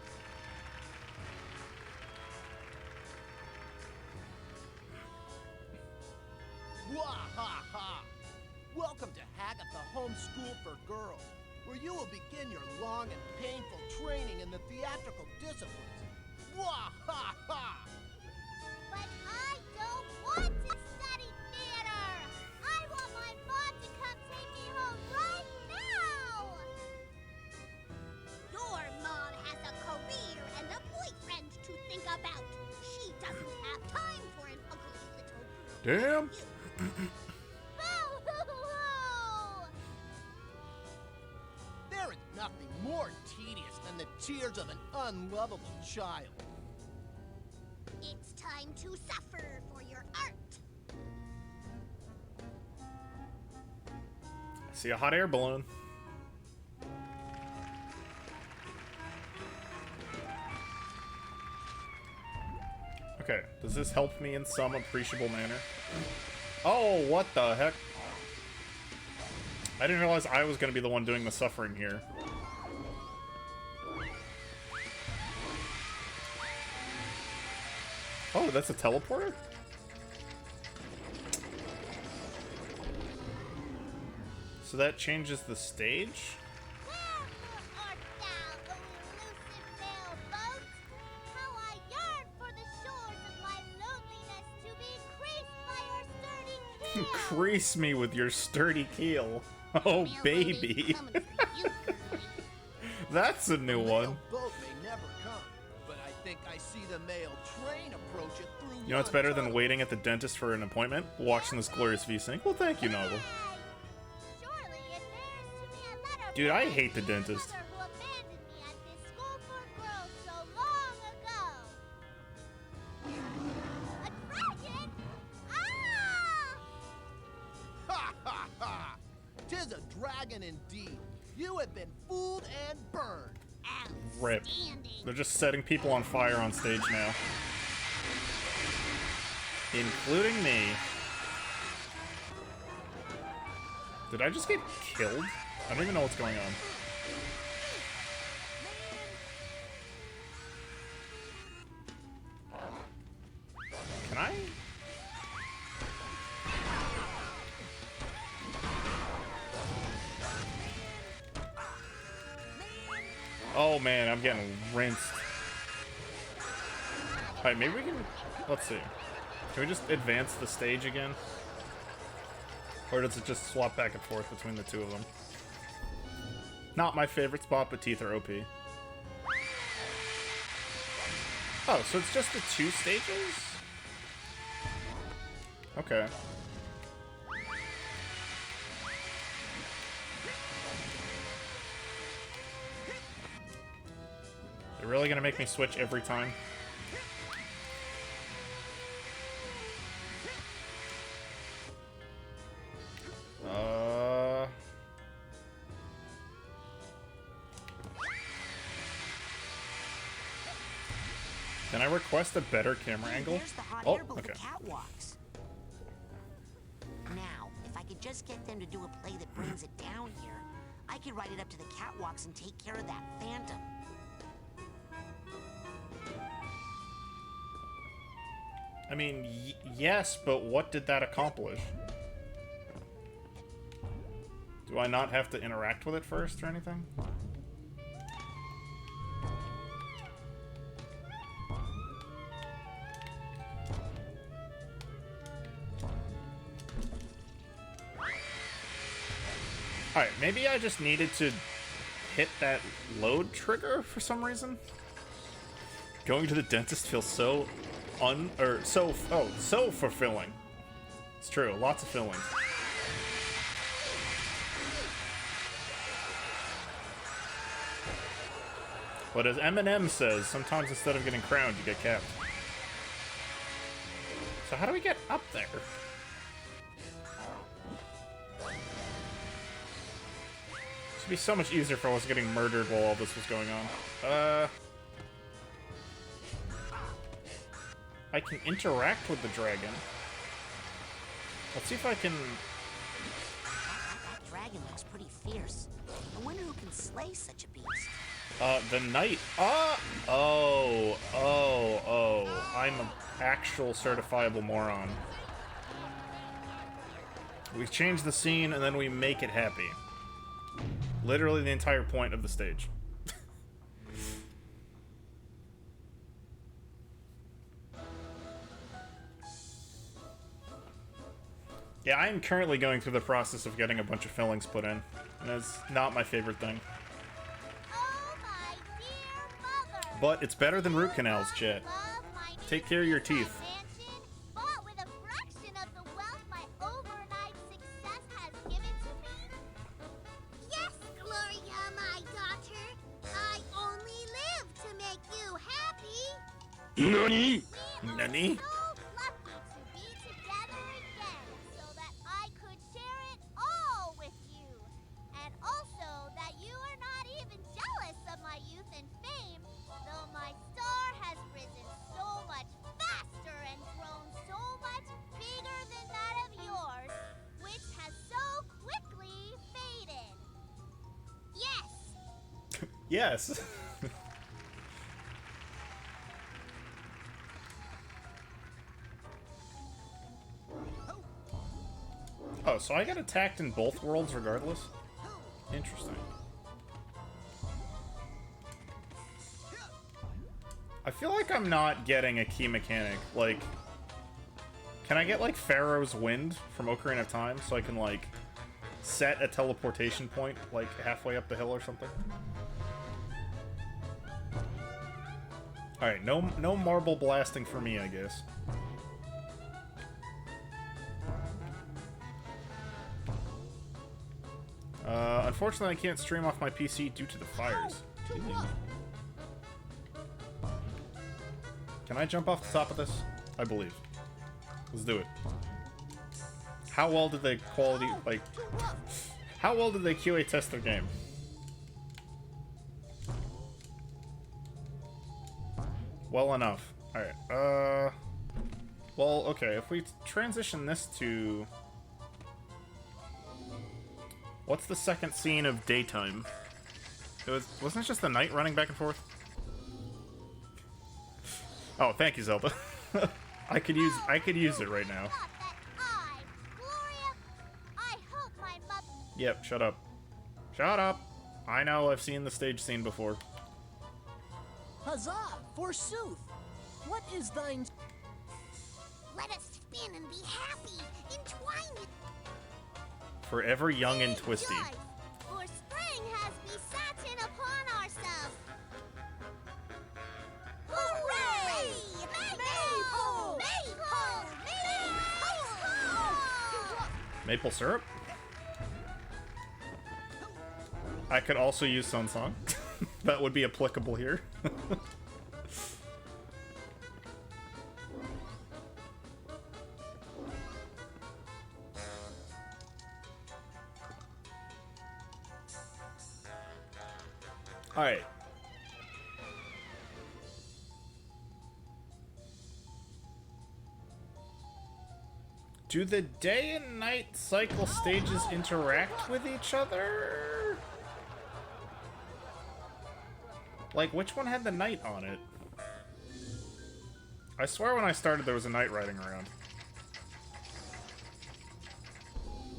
Wahaha! Welcome to Hagatha Home School for Girls, where you will begin your long and painful training in the theatrical disciplines. Wahaha! But I don't want to study theater! I want my mom to come take me home right now! Your mom has a career and a boyfriend to think about. She doesn't have time for an ugly little girl. Damn. There is nothing more tedious than the tears of an unlovable child. It's time to suffer for your art. I see a hot air balloon. Okay, does this help me in some appreciable manner? Oh, what the heck? I didn't realize I was going to be the one doing the suffering here. Oh, that's a teleporter? So that changes the stage? Wherefore art thou, O elusive male boat? How I yearn for the shores of my loneliness to be creased by your sturdy keel. Crease me with your sturdy keel. Oh, baby. That's a new one. The boat may never come, but I think I see the mail train approach it through. You know what's better than waiting at the dentist for an appointment? Watching this glorious V-Sync. Well, thank you, Noggle. Surely it bears to me a letter Dude, I from hate the my dentist. mother who abandoned me at this school for girls so long ago. A dragon? Ah! Ha ha ha! 'Tis a dragon indeed. You have been fooled and burned. Rip. They're just setting people on fire on stage now. Including me. Did I just get killed? I don't even know what's going on. Can I? Oh man, I'm getting rinsed. Alright, maybe we can... Let's see. Can we just advance the stage again? Or does it just swap back and forth between the two of them? Not my favorite spot, but teeth are OP. Oh, so it's just the two stages? Okay. They're really gonna make me switch every time? Can I request a better camera angle? There's the hot Oh, air balloon okay. catwalks. Now, if I could just get them to do a play that brings it down here, I could ride it up to the catwalks and take care of that phantom. I mean, yes, but what did that accomplish? Do I not have to interact with it first or anything? Alright, maybe I just needed to hit that load trigger for some reason. Going to the dentist feels so so fulfilling. It's true, lots of fillings. But as Eminem says, sometimes instead of getting crowned, you get capped. So how do we get up there? This would be so much easier if I was getting murdered while all this was going on. I can interact with the dragon. Let's see if I can... That dragon looks pretty fierce. I wonder who can slay such a beast. The knight. I'm an actual certifiable moron. We change the scene and then we make it happy. Literally the entire point of the stage. Yeah, I am currently going through the process of getting a bunch of fillings put in. And it's not my favorite thing. But it's better than root canals, chat. Take care of your teeth. Yes, Gloria, my daughter. I only live to make you happy. Nani? So lucky Nani? to be together again so that I could share it all with you. And also that you are not even jealous of my youth and fame, though my star has risen so much faster and grown so much bigger than that of yours, which has so quickly faded. Yes! Yes. Oh, so I got attacked in both worlds regardless? Interesting. I feel like I'm not getting a key mechanic. Like, can I get, like, Pharaoh's Wind from Ocarina of Time so I can, like, set a teleportation point, like, halfway up the hill or something? Alright, no marble blasting for me, I guess. Unfortunately, I can't stream off my PC due to the fires. Can I jump off the top of this? I believe. Let's do it. How well did they how well did they QA test their game? Well enough. Alright, well, okay, if we transition this to... What's the second scene of daytime? Wasn't it just the night running back and forth? Oh, thank you, Zelda. I could use it right now. Yep, shut up. Shut up! I know, I've seen the stage scene before. Huzzah! Forsooth! What is thine... Let us spin and be happy, entwined. Forever young and twisty. Joy, for spring has besatin upon ourselves. Hooray! Maple! Maple! Maple! Maple syrup? I could also use Sun Song. That would be applicable here. Alright. Do the day and night cycle stages interact with each other? Like, which one had the night on it? I swear when I started there was a knight riding around.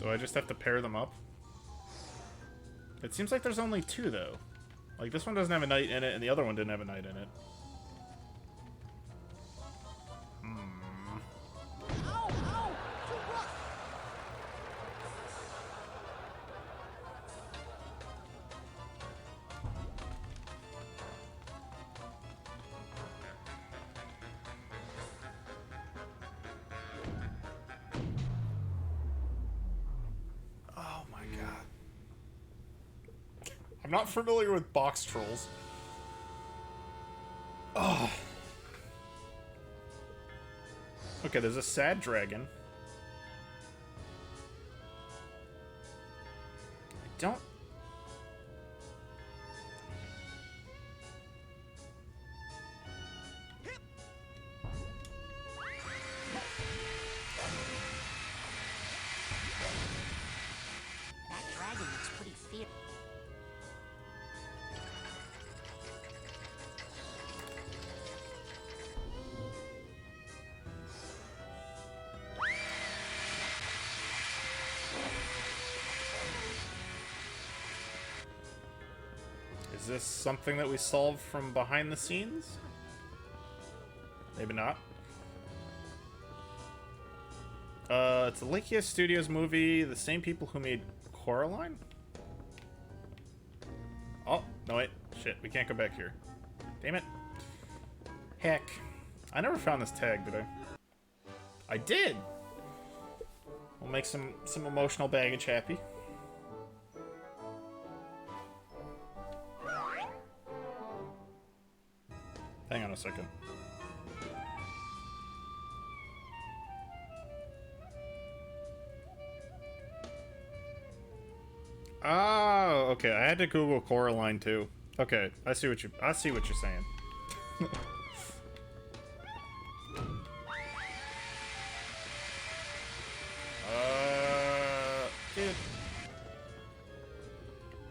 Do I just have to pair them up? It seems like there's only two, though. Like, this one doesn't have a knight in it, and the other one didn't have a knight in it. I'm not familiar with box trolls. Oh. Okay, there's a sad dragon. I don't... That dragon looks pretty fierce. Is this something that we solved from behind the scenes? Maybe not. It's a Lakia Studios movie, the same people who made Coraline? Oh, no wait. Shit, we can't go back here. Damn it. Heck. I never found this tag, did I? I did! We'll make some emotional baggage happy. Hang on a second. Oh, okay. I had to Google Coraline too. Okay, I see what you're saying. Dude.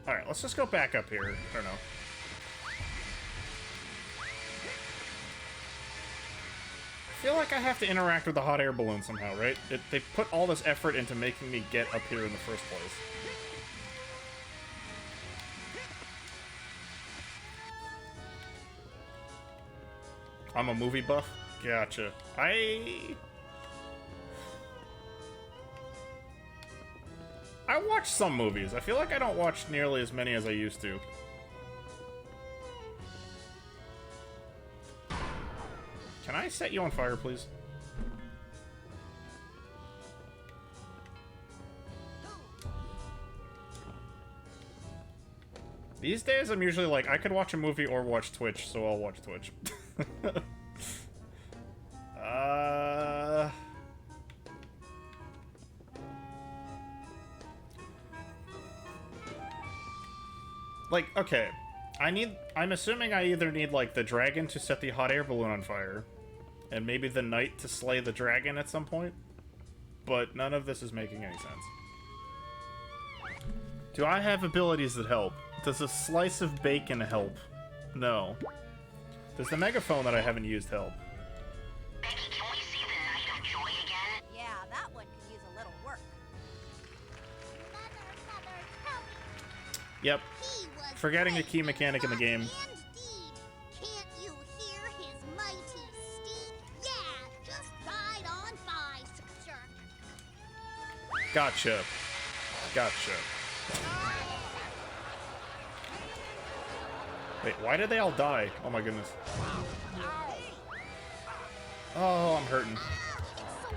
All right, let's just go back up here. I don't know. I feel like I have to interact with the hot air balloon somehow, right? They put all this effort into making me get up here in the first place. I'm a movie buff? Gotcha. I watch some movies. I feel like I don't watch nearly as many as I used to. Can I set you on fire, please? These days, I'm usually like, I could watch a movie or watch Twitch, so I'll watch Twitch. Like, okay. I'm assuming I either need, like, the dragon to set the hot air balloon on fire, and maybe the knight to slay the dragon at some point, but none of this is making any sense. Do I have abilities that help? Does a slice of bacon help? No. Does the megaphone that I haven't used help? Becky, can we see the Night of Joy again? Yeah, that one could use a little work. Yep. Forgetting a key mechanic in the game. Can't you hear his mighty steed? Yeah, just ride on by, sir. Gotcha. Gotcha. Wait, why did they all die? Oh my goodness. Oh, I'm hurting. So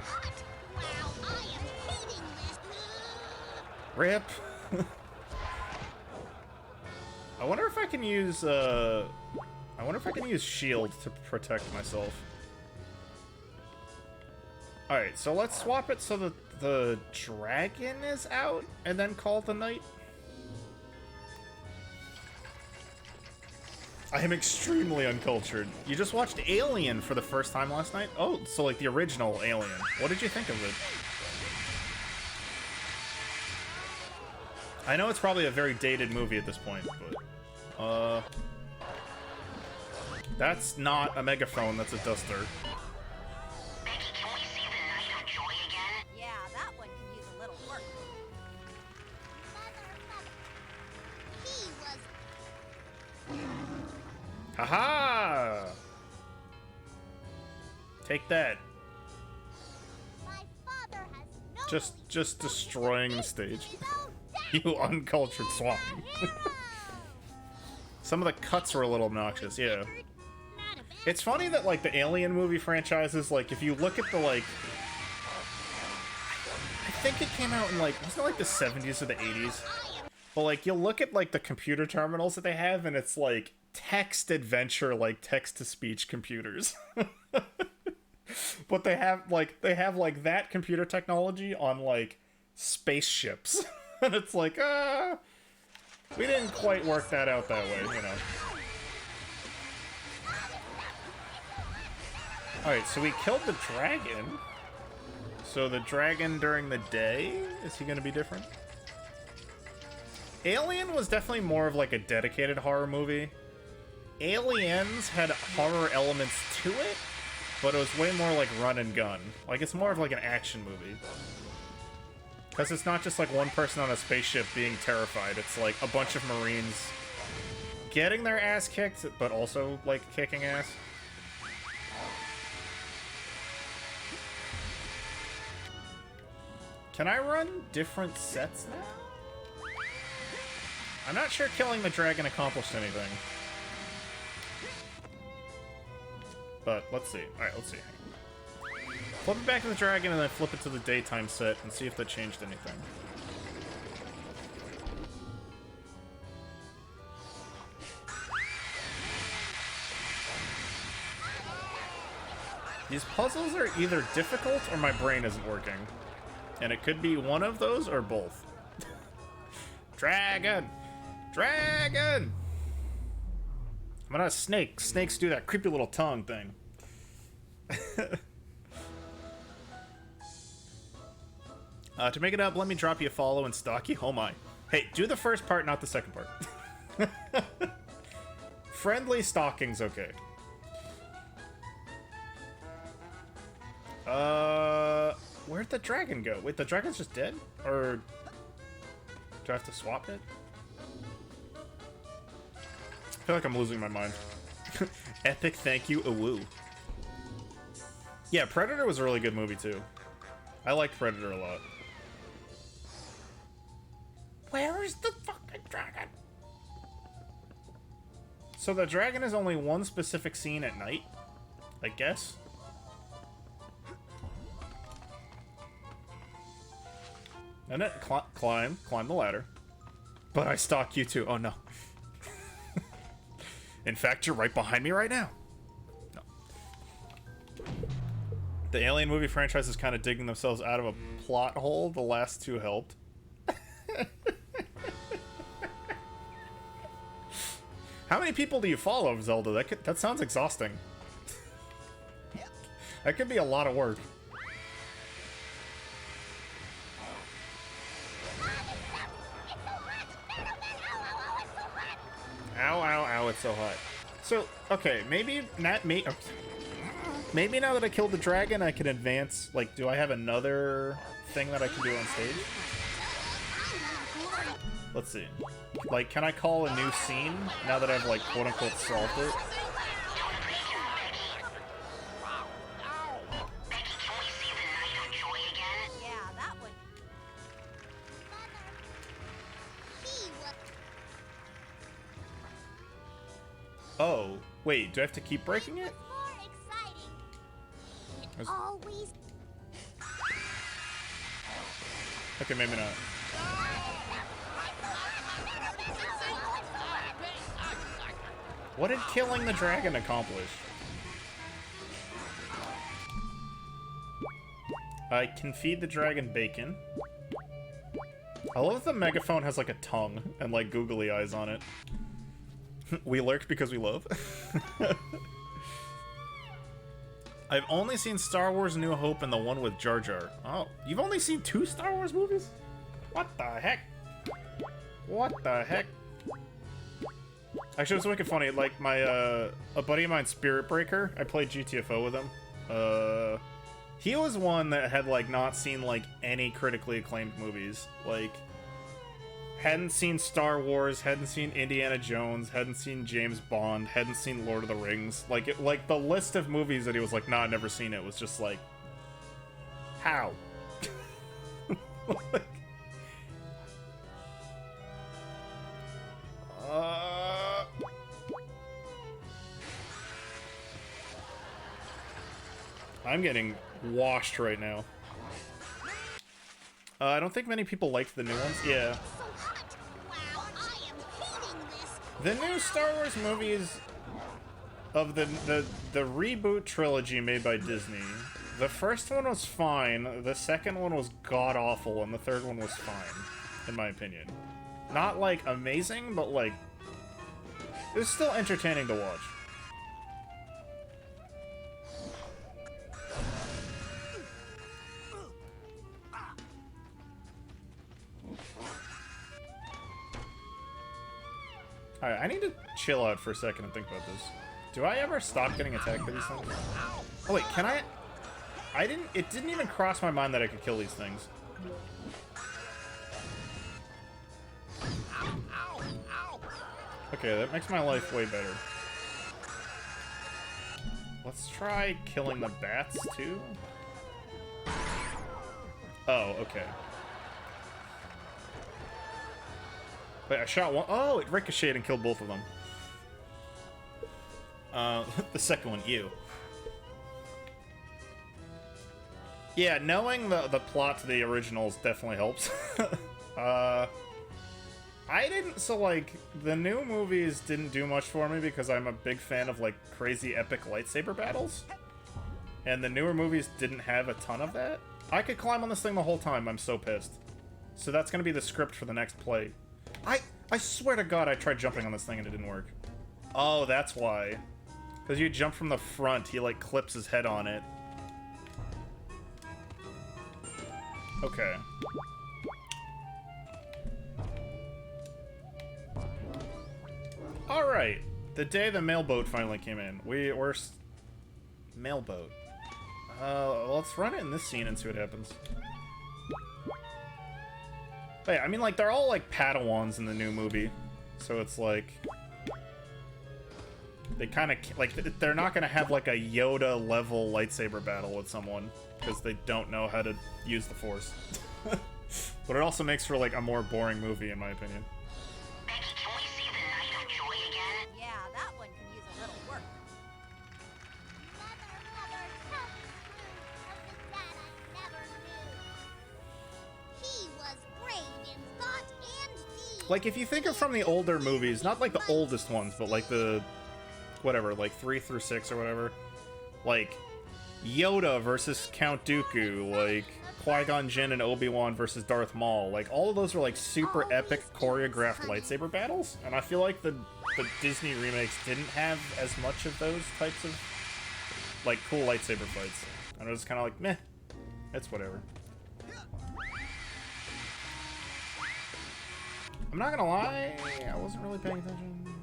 hot. Wow, I am hating this. Rip. I wonder if I can use, shield to protect myself. Alright, so let's swap it so that the dragon is out, and then call the knight. I am extremely uncultured. You just watched Alien for the first time last night? Oh, so like the original Alien. What did you think of it? I know it's probably a very dated movie at this point, but... That's not a megaphone, that's a duster. Becky, can we see the Night of Joy again? Yeah, that one could use a little work. He was... Haha! Take that. My father has no... Just destroying the stage. You uncultured swine. Some of the cuts were a little obnoxious, yeah. It's funny that, like, the Alien movie franchises, like, if you look at the, like... I think it came out in, like, wasn't it, like, the 70s or the 80s? But like you'll look at like the computer terminals that they have, and it's like text adventure, like text to speech computers. But they have like that computer technology on like spaceships. And it's like, we didn't quite work that out that way, you know. Alright, so we killed the dragon. So the dragon during the day, is he gonna be different? Alien was definitely more of like a dedicated horror movie. Aliens had horror elements to it, but it was way more like run and gun. Like, it's more of like an action movie. Because it's not just like one person on a spaceship being terrified. It's like a bunch of Marines getting their ass kicked, but also like kicking ass. Can I run different sets now? I'm not sure killing the dragon accomplished anything. But let's see. Alright, let's see. Flip it back to the dragon and then flip it to the daytime set and see if that changed anything. These puzzles are either difficult or my brain isn't working. And it could be one of those or both. Dragon! Dragon! I'm not a snake. Snakes do that creepy little tongue thing. To make it up, let me drop you a follow and stalk you. Oh my. Hey, do the first part, not the second part. Friendly stalking's okay. Where'd the dragon go? Wait, the dragon's just dead? Or do I have to swap it? I feel like I'm losing my mind. Epic thank you, awoo. Yeah, Predator was a really good movie too. I liked Predator a lot. Where is the fucking dragon? So the dragon is only one specific scene at night, I guess. And then climb the ladder. But I stalk you too. Oh no. In fact, you're right behind me right now. No. The Alien movie franchise is kind of digging themselves out of a plot hole. The last two helped. How many people do you follow, Zelda? That sounds exhausting. That could be a lot of work. Ow, ow, ow, it's so hot. So, okay, maybe not me. Okay. Maybe now that I killed the dragon, I can advance. Like, do I have another thing that I can do on stage? Let's see. Like, can I call a new scene now that I've, like, quote-unquote solved it? Oh, wait, do I have to keep breaking it? Always. Okay, maybe not. What did killing the dragon accomplish? I can feed the dragon bacon. I love that the megaphone has like a tongue and like googly eyes on it. We lurk because we love. I've only seen Star Wars: A New Hope and the one with Jar Jar. Oh, you've only seen 2 Star Wars movies? What the heck? What the heck? Actually, it was wicked funny. Like, my, a buddy of mine, Spirit Breaker, I played GTFO with him. He was one that had, like, not seen, like, any critically acclaimed movies. Like, hadn't seen Star Wars, hadn't seen Indiana Jones, hadn't seen James Bond, hadn't seen Lord of the Rings. Like, the list of movies that he was like, nah, I've never seen it, was just like, how? Like, I'm getting washed right now. I don't think many people liked the new ones. Yeah. The new Star Wars movies of the reboot trilogy made by Disney. The first one was fine, the second one was god-awful, and the third one was fine, in my opinion. Not, like, amazing, but, like, it was still entertaining to watch. Alright, I need to chill out for a second and think about this. Do I ever stop getting attacked by these things? Oh wait, can I? It didn't even cross my mind that I could kill these things. Okay, that makes my life way better. Let's try killing the bats too. Oh, okay. Wait, I shot one. Oh, it ricocheted and killed both of them. The second one, ew. Yeah, knowing the plot to the originals definitely helps. I didn't, so like, the new movies didn't do much for me because I'm a big fan of like crazy epic lightsaber battles. And the newer movies didn't have a ton of that. I could climb on this thing the whole time, I'm so pissed. So that's gonna be the script for the next play. I swear to God I tried jumping on this thing and it didn't work. Oh, that's why. Because you jump from the front, he like clips his head on it. Okay. Alright. The day the mailboat finally came in. We're... Mailboat. Let's run it in this scene and see what happens. Wait, I mean, like, they're all, like, Padawans in the new movie. So it's, like... They kind of... Like, they're not gonna have, like, a Yoda-level lightsaber battle with someone. Because they don't know how to use the Force. But it also makes for, like, a more boring movie, in my opinion. Becky, can we see the Night of Joy again? Yeah, that one can use a little work. Mother, tell me true of the dad I never knew. He was brave in thought and deed. Like, if you think of from the older movies, not like the oldest ones, but like the... Whatever, like 3 through 6 or whatever. Like, Yoda versus Count Dooku, like... Qui-Gon Jinn and Obi-Wan versus Darth Maul. Like, all of those are, like, super epic choreographed lightsaber battles. And I feel like the Disney remakes didn't have as much of those types of, like, cool lightsaber fights. And it was kind of like, meh. It's whatever. I'm not gonna lie, I wasn't really paying attention.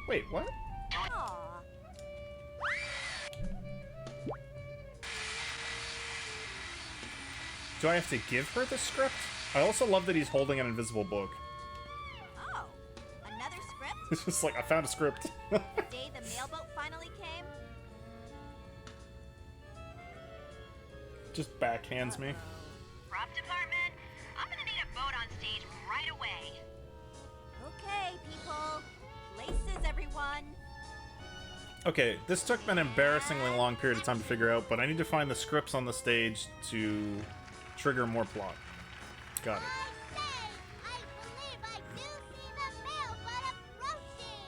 Wait, what? Aw. Do I have to give her the script? I also love that he's holding an invisible book. Oh, another script? It's just like, I found a script. The day the mailboat finally came? Just backhands me. Prop department, I'm gonna need a boat on stage right away. Okay, people. Laces, everyone. Okay, this took an embarrassingly long period of time to figure out, but I need to find the scripts on the stage to trigger more plot. Got it. I believe I do see the mailboat approaching.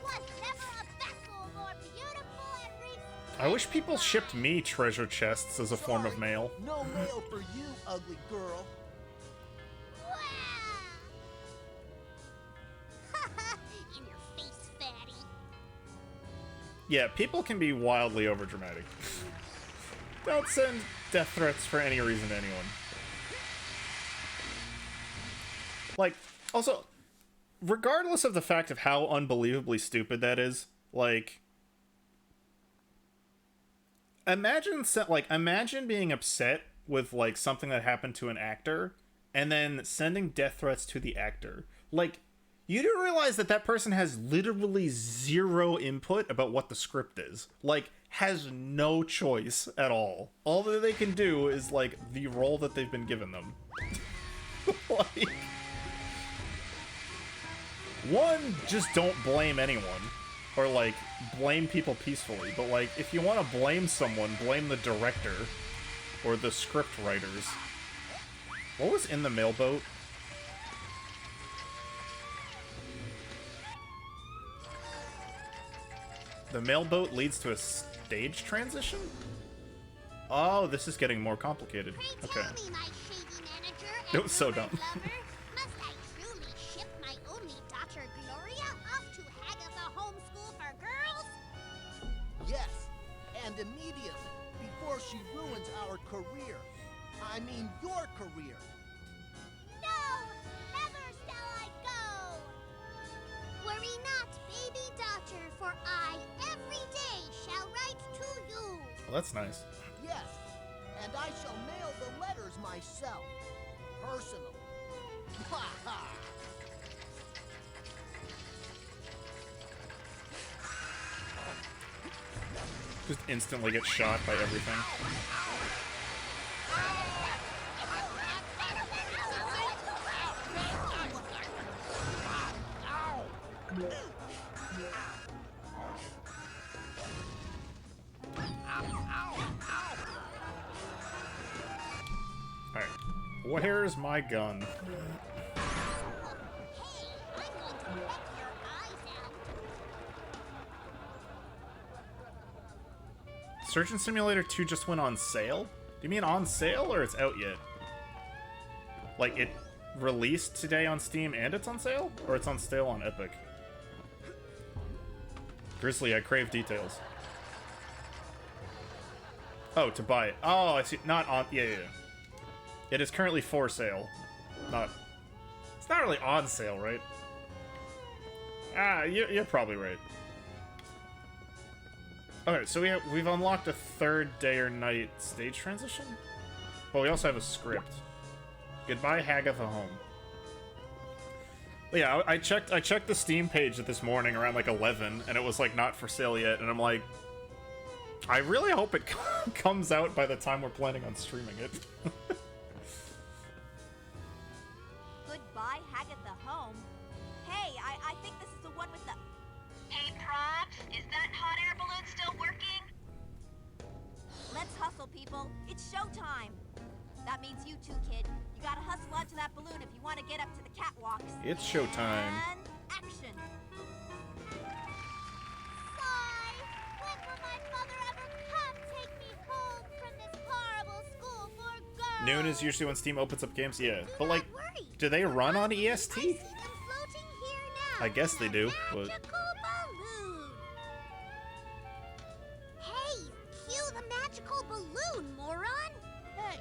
Was never a vessel more beautiful and refined. I wish people shipped me treasure chests as a form of mail. No mail for you, ugly girl. In your face, fatty. Yeah, people can be wildly overdramatic. Don't send death threats for any reason to anyone. Like, also, regardless of the fact of how unbelievably stupid that is, like, imagine being upset with, like, something that happened to an actor, and then sending death threats to the actor. Like, you do realize that that person has literally zero input about what the script is. Like, has no choice at all. All that they can do is, like, the role that they've been given them. Like, one, just don't blame anyone. Or, like, blame people peacefully. But, like, if you want to blame someone, blame the director. Or the script writers. What was in the mailboat? The mailboat leads to a stage transition? Oh, this is getting more complicated. Okay. It was so dumb. Must I truly ship my only daughter Gloria off to Hagatha Homeschool for Girls? Yes, and immediately, before she ruins our career. I mean, your career. No! Never shall I go! Worry not, baby daughter, for I every day shall write to you. Well, that's nice. Yes, and I shall mail the letters myself. Personally. Ha ha! Just instantly get shot by everything. Alright. Where's my gun? Surgeon Simulator 2 just went on sale? Do you mean on sale or it's out yet? Like it released today on Steam and it's on sale? Or it's on sale on Epic? Grizzly, I crave details. Oh, to buy it. Oh, I see. Not on... Yeah, yeah, yeah. It is currently for sale. Not... It's not really on sale, right? Ah, you're probably right. Okay, so we've unlocked a third day or night stage transition? But we also have a script. Goodbye, Hagatha Home. But yeah, I checked the Steam page this morning around like 11, and it was like not for sale yet, and I'm like, I really hope it comes out by the time we're planning on streaming it. Goodbye, Hagatha Home. Hey, I think this is the one with the... Hey, Props, is that hot air balloon still working? Let's hustle, people. It's showtime. That means you too, kid. You gotta hustle onto that balloon if you want to get up to the catwalks. It's showtime. And action. Sigh! When will my mother ever come take me home from this horrible school for girls? Noon is usually when Steam opens up games, yeah. But like, Worry. do they run on EST? I see them floating here now. I guess they do, but... Magical balloon. Hey, cue the magical balloon, moron! Hey,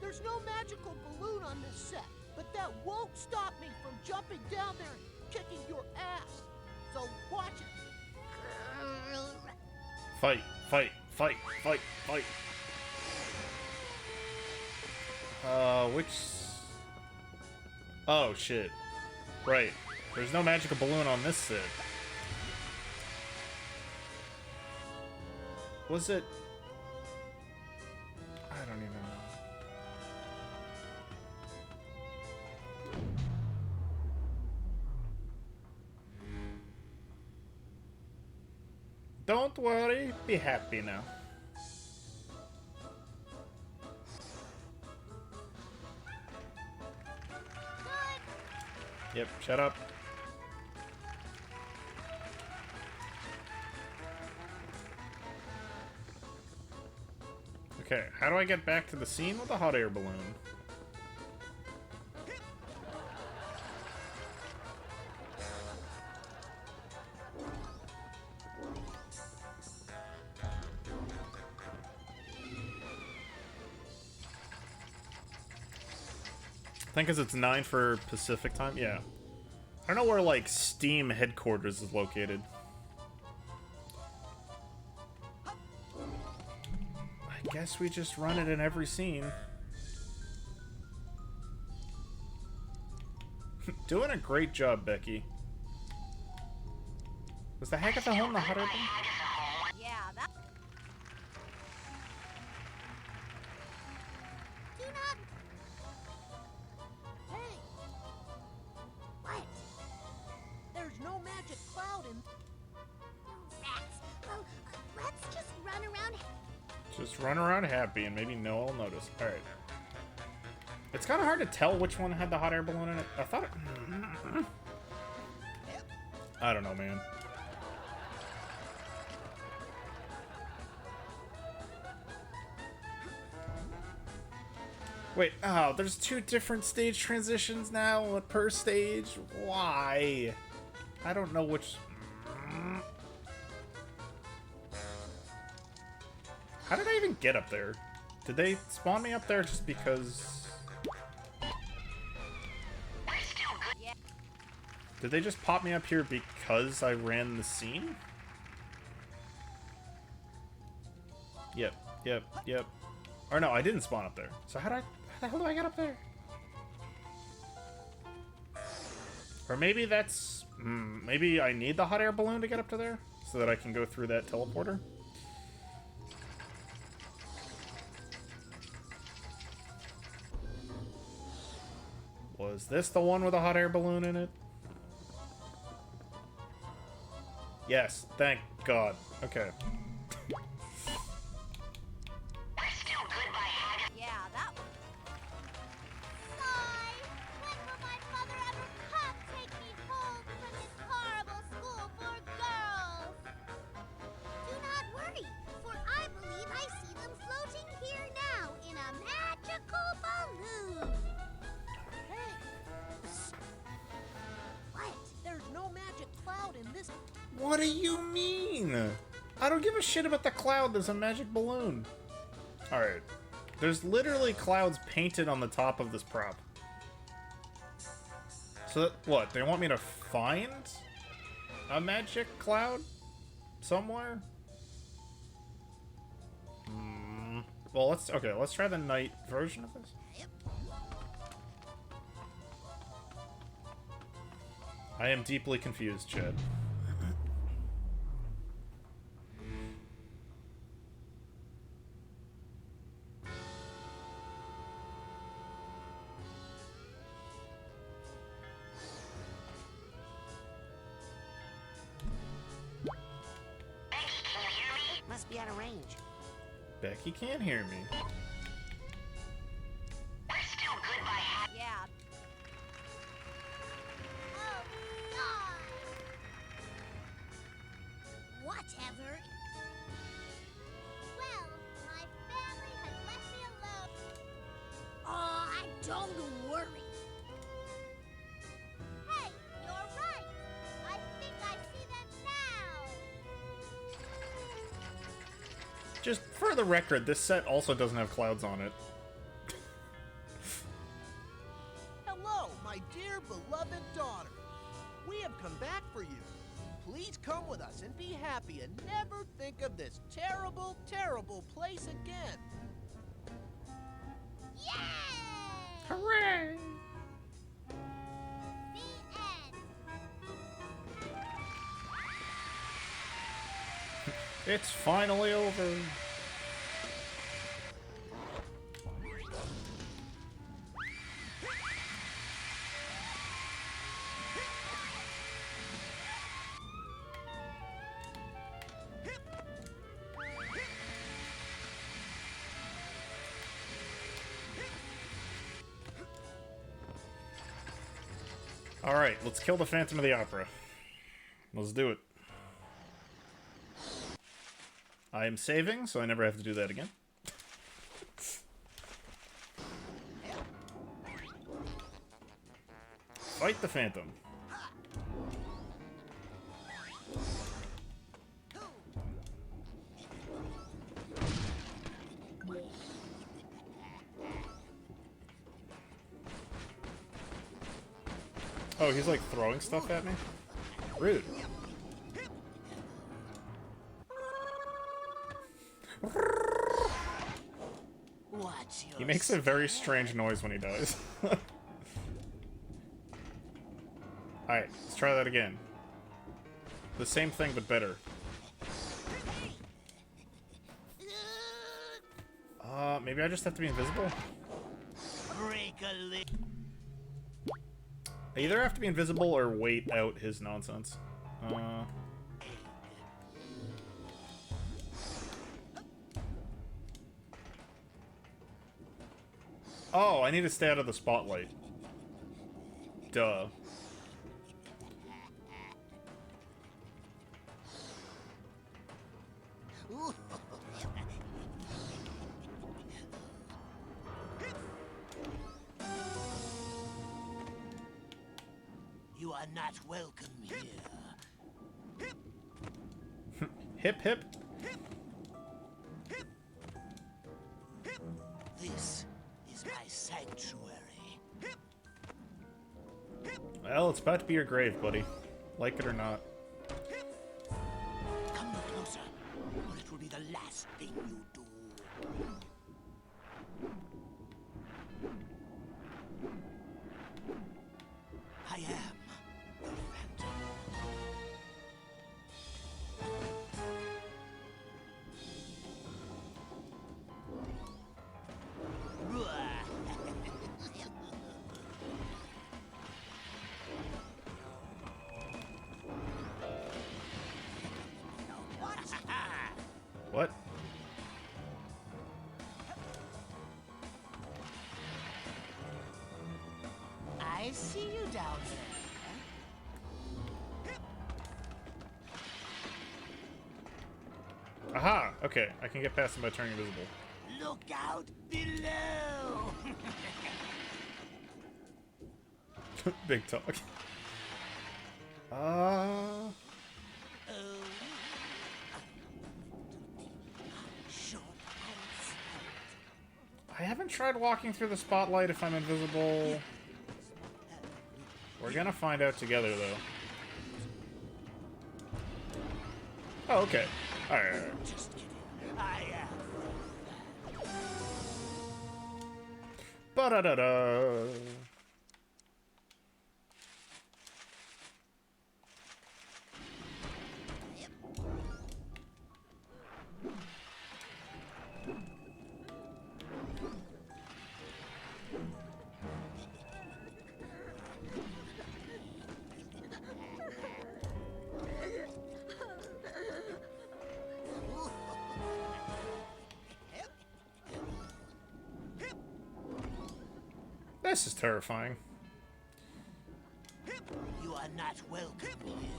there's no magical balloon on this set, but that won't stop me from jumping down there and kicking your ass. So watch it. Fight, fight, fight, fight, fight. Which... Oh, shit. Right. There's no magical balloon on this set. Was it... I don't even know. Don't worry, be happy now. Yep, shut up. Okay, how do I get back to the scene with the hot air balloon? I think 'cause it's 9 for Pacific time. Yeah. I don't know where, like, Steam headquarters is located. I guess we just run it in every scene. Doing a great job, Becky. Was the Hagatha Home the hot air balloon? Yeah, that... Do not... Hey, What? there's no magic cloud in... Rats. Well, let's just run around. Just run around happy and maybe no one will notice. Alright. It's kind of hard to tell which one had the hot air balloon in it. I thought it... I don't know, man. Wait, oh, there's 2 different stage transitions now per stage? Why? I don't know which... How did I even get up there? Did they spawn me up there just because... Did they just pop me up here because I ran the scene? Yep. Or no, I didn't spawn up there. So how the hell do I get up there? Or maybe that's... maybe I need the hot air balloon to get up to there? So that I can go through that teleporter? Was this the one with a hot air balloon in it? Yes, thank God. Okay. Yeah, that one. Sigh. When will my mother ever come take me home from this horrible school for girls? Do not worry, for I believe I see them floating here now in a magical balloon. Hey! What? There's no magic cloud in this. What do you mean? I don't give a shit about the cloud. There's a magic balloon. Alright. There's literally clouds painted on the top of this prop. So, what? They want me to find a magic cloud somewhere? Well, let's try the night version of this. I am deeply confused, Chad. Must be out of range. Becky can't hear me. Yeah. Oh, God. Whatever. Well, my family has left me alone. Oh, don't worry. Hey, you're right. I think I see them now. Just for the record, this set also doesn't have clouds on it. Hello, my dear beloved daughter. We have come back for you. Please come with us and be happy and never think of this terrible, terrible place again. Yay! Hooray! The end. It's finally over. Alright, let's kill the Phantom of the Opera. Let's do it. I am saving, so I never have to do that again. Fight the Phantom. Oh, he's like throwing stuff at me? Rude. He makes a very strange noise when he dies. Alright, let's try that again. The same thing, but better. Maybe I just have to be invisible? Break a leg. I either have to be invisible or wait out his nonsense. Oh, I need to stay out of the spotlight. Duh. You are not welcome here. Hip hip. This is my sanctuary. Well, it's about to be your grave, buddy. Like it or not. Come no closer, or it will be the last thing you do. I am the Phantom. What? I see you down there. Aha! Okay, I can get past him by turning invisible. Look out below! Big talk. I haven't tried walking through the spotlight if I'm invisible. We're gonna find out together, though. Oh, okay. Alright. Just kidding. I am. Ba-da-da-da. This is terrifying. You are not welcome here.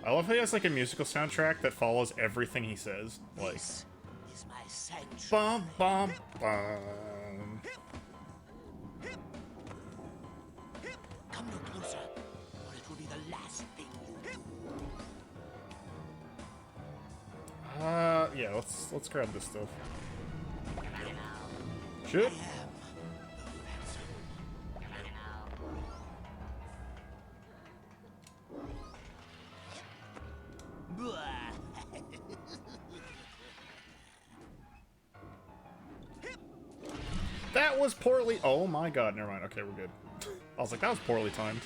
I love how he has like a musical soundtrack that follows everything he says. Like, This is my sanctuary. bum bum bum. Come no closer, or it will be the last thing you do. Yeah, let's grab this stuff. Shoot. That was poorly. Oh my god, never mind. Okay, we're good. I was like, that was poorly timed.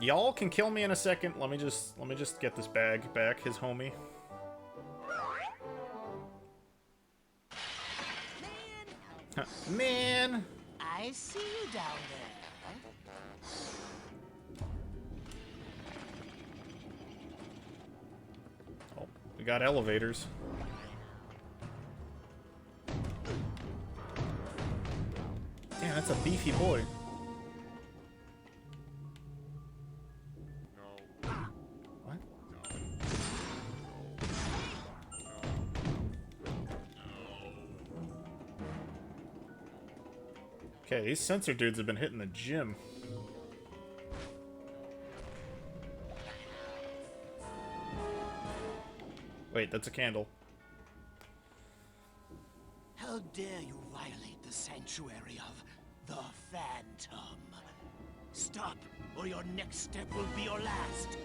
Y'all can kill me in a second. Let me just get this bag back, his homie. Man! I see you down there. Oh, we got elevators. Damn, that's a beefy boy. What? Okay, these sensor dudes have been hitting the gym. Wait, that's a candle. How dare you violate the sanctuary of the Phantom? Stop, or your next step will be your last.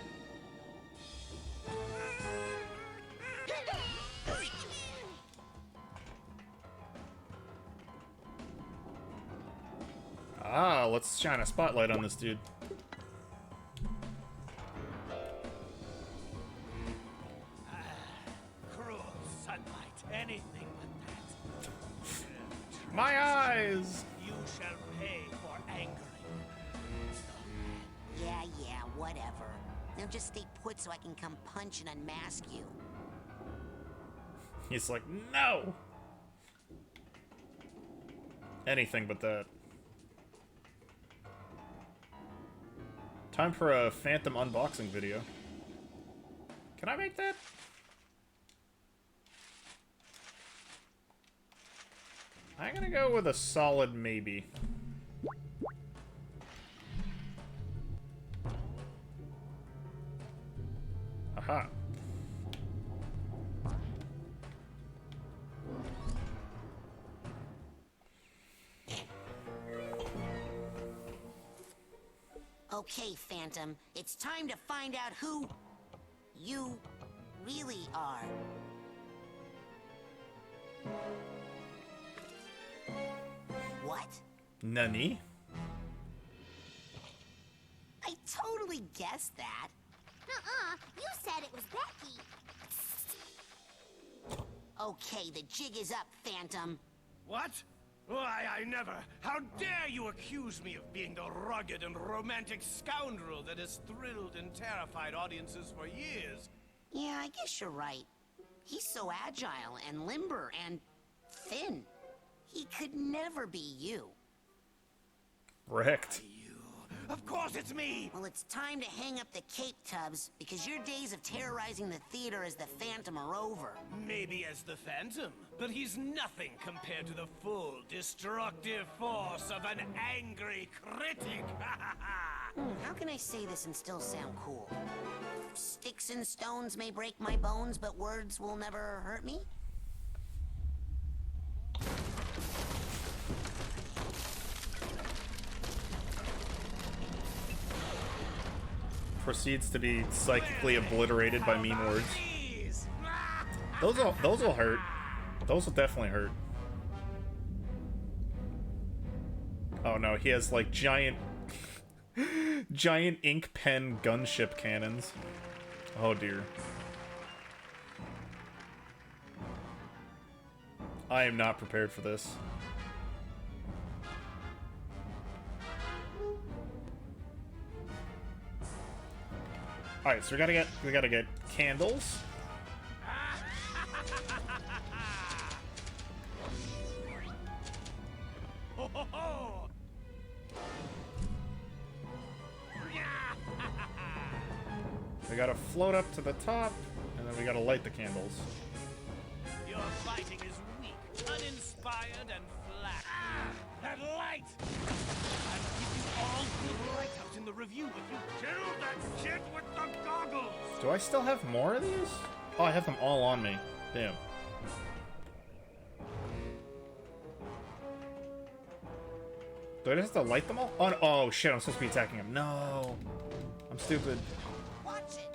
Ah, let's shine a spotlight on this dude. Cruel sunlight, anything but that. My eyes! You shall pay for angering the Whatever. Now just stay put so I can come punch and unmask you. He's like, no! Anything but that. Time for a Phantom unboxing video. Can I make that? I'm gonna go with a solid maybe. Aha. Okay, Phantom, it's time to find out who you really are. What? Nani? I totally guessed that. Nuh-uh, you said it was Becky. Okay, the jig is up, Phantom. What? Why, I never. How dare you accuse me of being the rugged and romantic scoundrel that has thrilled and terrified audiences for years? Yeah, I guess you're right. He's so agile and limber and thin. He could never be you. Wrecked. Of course it's me! Well, it's time to hang up the cape, Tubbs, because your days of terrorizing the theater as the Phantom are over. Maybe as the Phantom, but he's nothing compared to the full destructive force of an angry critic. How can I say this and still sound cool? Sticks and stones may break my bones, but words will never hurt me? Proceeds to be psychically obliterated by mean words. Those will hurt. Those will definitely hurt. Oh no, he has like giant giant ink pen gunship cannons. Oh dear. I am not prepared for this. Alright, so we gotta get candles. We gotta float up to the top, and then we gotta light the candles. Your fighting is weak, uninspired, and flat. That light! I'll give you all good write-ups in the review if you kill that kid with the goggles! Do I still have more of these? Oh, I have them all on me. Damn. Do I just have to light them all? Oh, no. Oh shit, I'm supposed to be attacking him. No. I'm stupid. Watch it.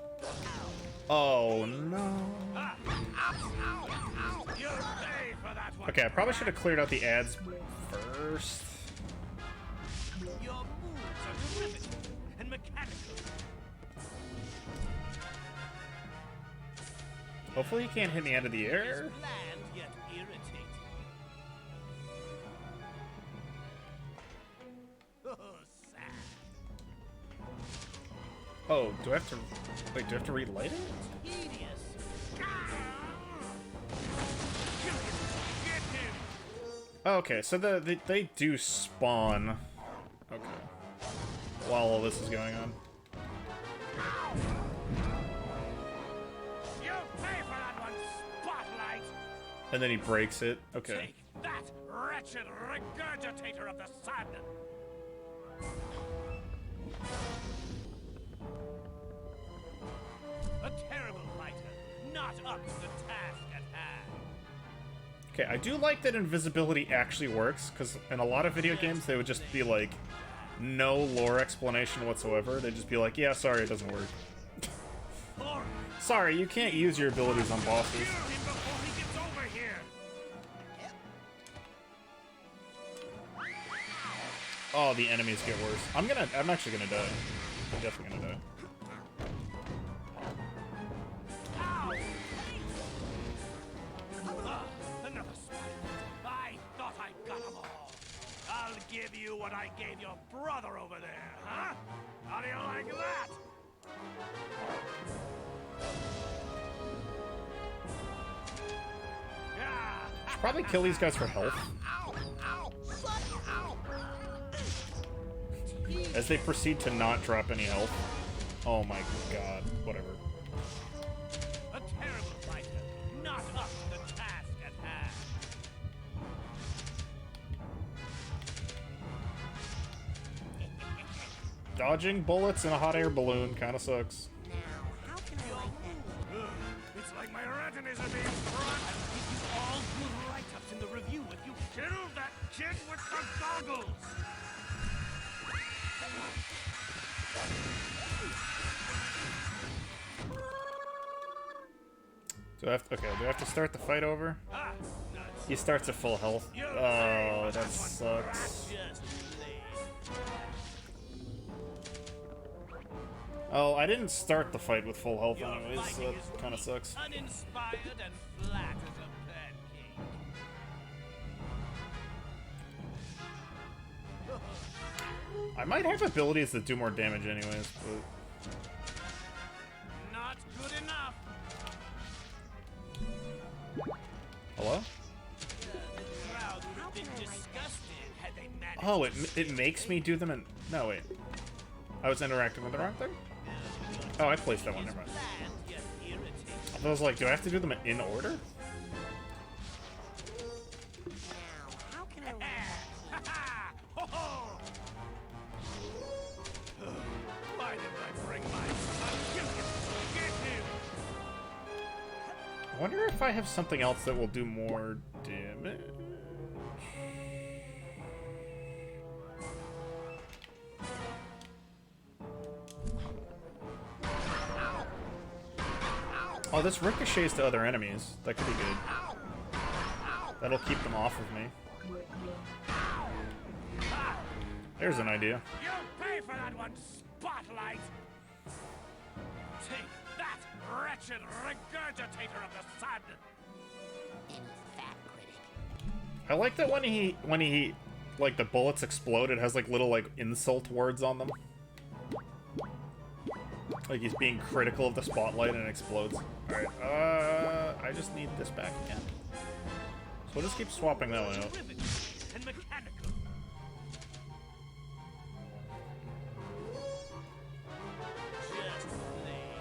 Oh no. You'll pay for that one. Okay, I probably should have cleared out the ads first. Your moves are derivative and mechanical. Hopefully he can't hit me out of the air. It's bland yet irritating. Oh, sad. Oh, do I have to... Wait, do I have to relight it? Tedious. Okay, so they do spawn. Okay. While all this is going on. You pay for that one, Spotlight! And then he breaks it. Okay. Take that, wretched regurgitator of the sun! A terrible fighter, not up to the task at hand. Okay, I do like that invisibility actually works, because in a lot of video games they would just be like, no lore explanation whatsoever. They'd just be like, yeah, sorry, it doesn't work. Sorry, you can't use your abilities on bosses. Kill him before he gets over here. Oh, the enemies get worse. I'm actually gonna die. I'm definitely gonna die. Another spike. I thought I got them all. I'll give you what I gave your brother over there, huh? How do you like that? Should probably kill these guys for health. As they proceed to not drop any health. Oh my god, whatever. A terrible fighter, not up to the task at hand. Dodging bullets in a hot air balloon kind of sucks. Now, how can I like that? It's like my retinas are being brought. I'll give you all good write-ups in the review if you kill that kid with the goggles. Do I have to start the fight over? He starts at full health. Oh, that sucks. Oh, I didn't start the fight with full health anyways, so that kind of sucks. Uninspired and flat as a pancake. I might have abilities that do more damage anyways, but... Not good enough. Hello? The crowd would have been disgusted had they managed. Oh, it makes me do them in... No, wait. I was interacting with the wrong thing? Oh, I placed that one, never mind. I was like, do I have to do them in order? Now, how can I like that? Why did I bring my son? Get him! I wonder if I have something else that will do more damage. Oh, this ricochets to other enemies. That could be good. That'll keep them off of me. There's an idea. You'll pay for that one, Spotlight! Take that, wretched regurgitator of the sun! Any fat critic. I like that when he like the bullets explode, it has like little like insult words on them. Like he's being critical of the spotlight and it explodes. Alright, I just need this back again. So we'll just keep swapping that one out. And mechanical. Just plain.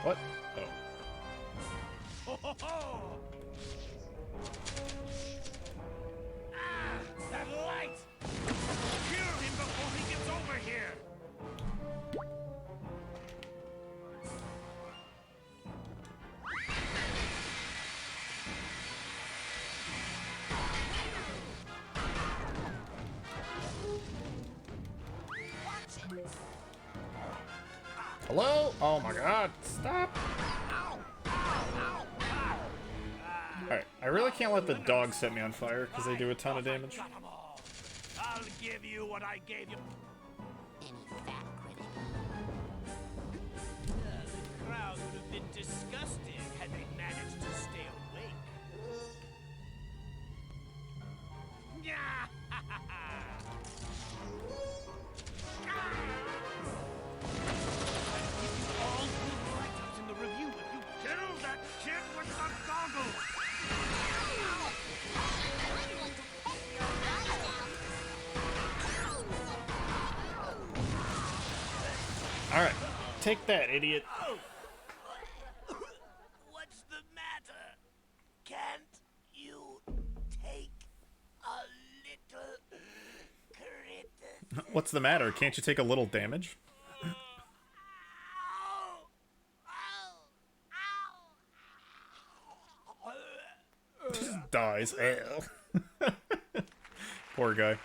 What? Oh. Ho ho ho! Ah, that light! Kill him before he gets over here! Hello? Oh my god, stop! Alright, I really can't let the dog set me on fire because they do a ton of damage. I'll give you what I gave you. Any fat critic. The crowd would have been disgusted had they managed to stay awake. I'll give you all good write-ups in the review if you kill that kid with the goggles. Alright, take that, idiot. What's the matter? Can't you take a little criticism? What's the matter? Can't you take a little damage? Just dies. Ew. Poor guy. And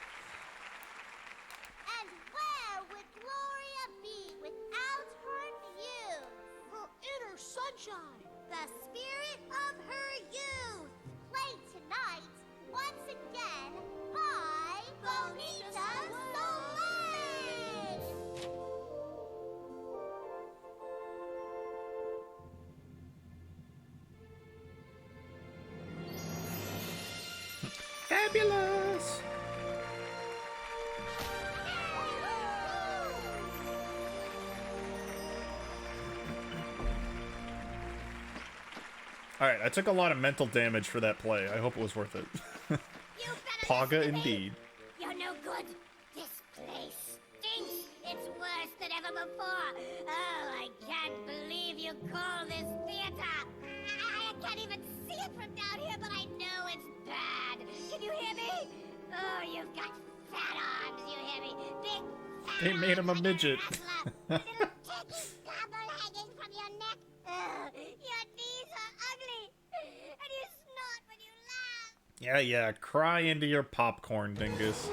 where would Gloria be without her youth? Her inner sunshine. The spirit of her youth. Played tonight, once again, by Bonita Soleil. Fabulous! Alright, I took a lot of mental damage for that play. I hope it was worth it. Paga indeed. You're no good. This place stinks. It's worse than ever before. Oh, I can't believe you call this theater. I can't even see it from down here, but I know it's bad. Can you hear me? Oh, you've got fat arms, you hear me? Big fat They made him a midget. little turkey gobble hanging from your neck. Your knees are ugly. And you snort when you laugh. Yeah, cry into your popcorn, dingus.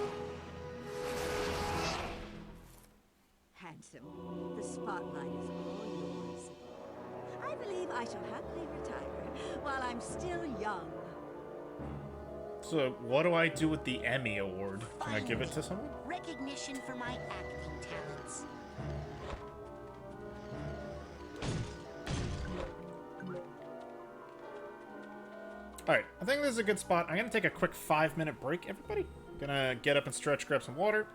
Handsome, the spotlight is all yours. I believe I shall happily retire while I'm still young. So, what do I do with the Emmy Award? Can I give it to someone? Recognition for my acting talents. Alright, I think this is a good spot. I'm gonna take a quick 5-minute break, everybody. Gonna get up and stretch, grab some water.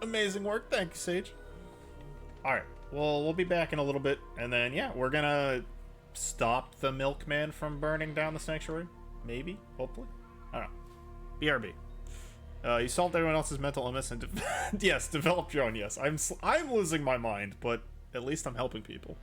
Amazing work. Thank you, Sage. Alright, well, we'll be back in a little bit. And then, yeah, we're gonna stop the milkman from burning down the sanctuary. Maybe, hopefully. I don't know. BRB. You solved everyone else's mental illness and yes, developed your own. Yes, I'm losing my mind, but at least I'm helping people.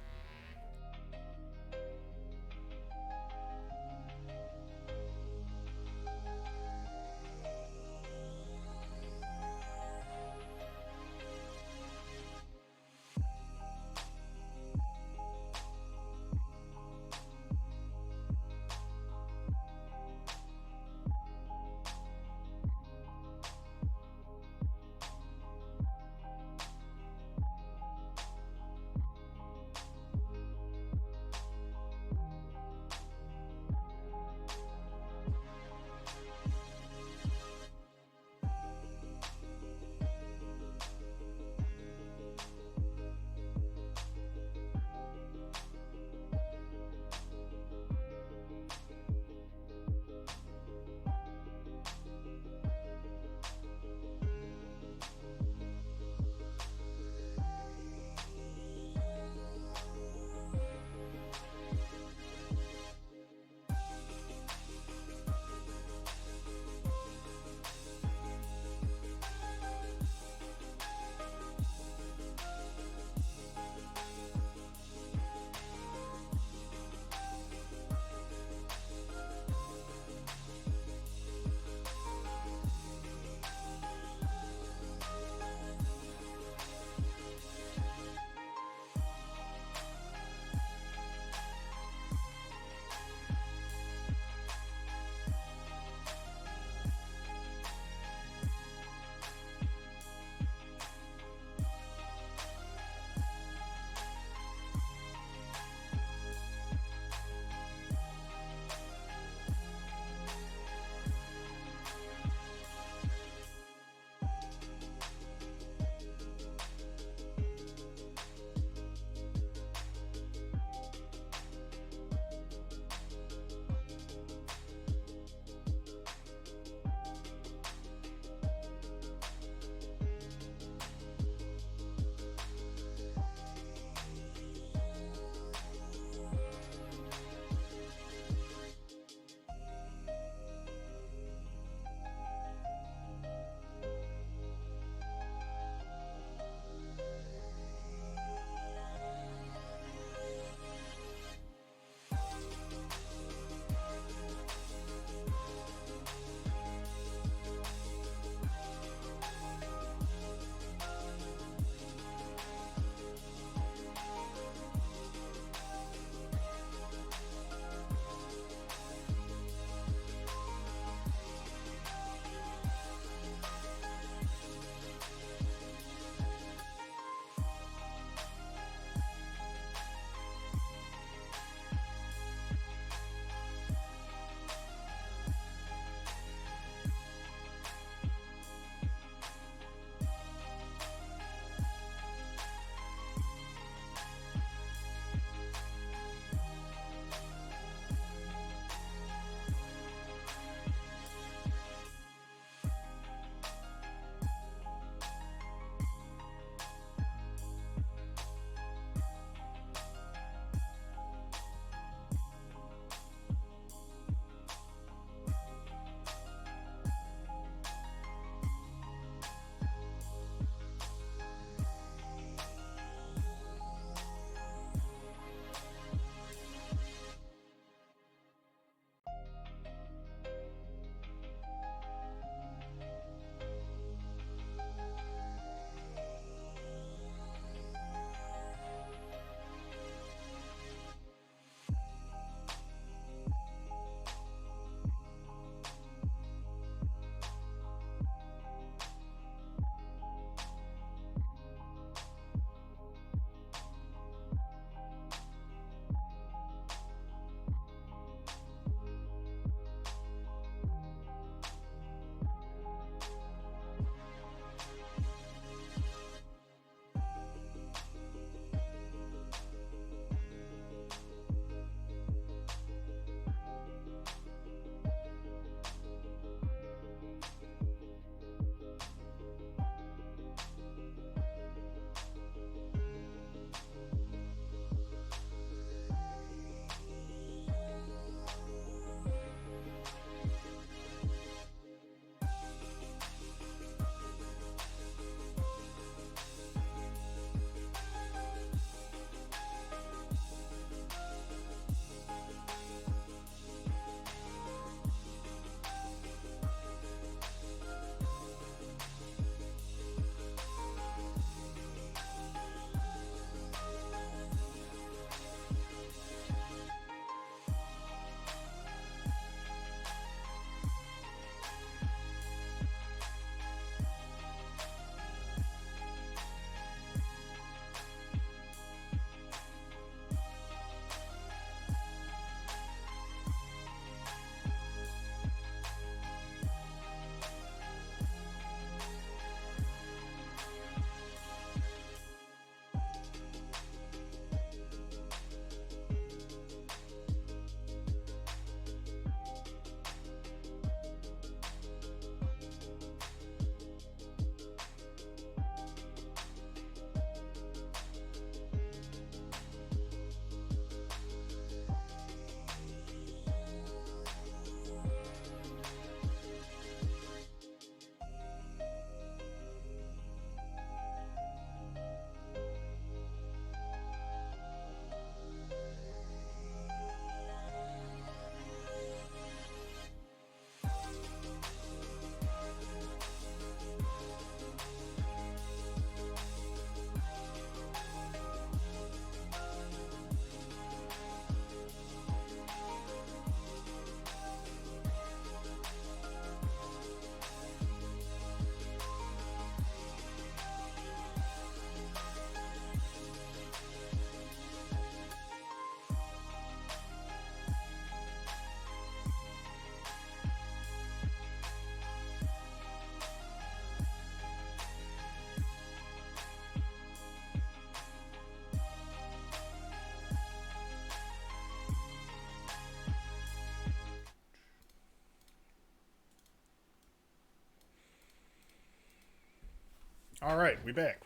Alright, we back.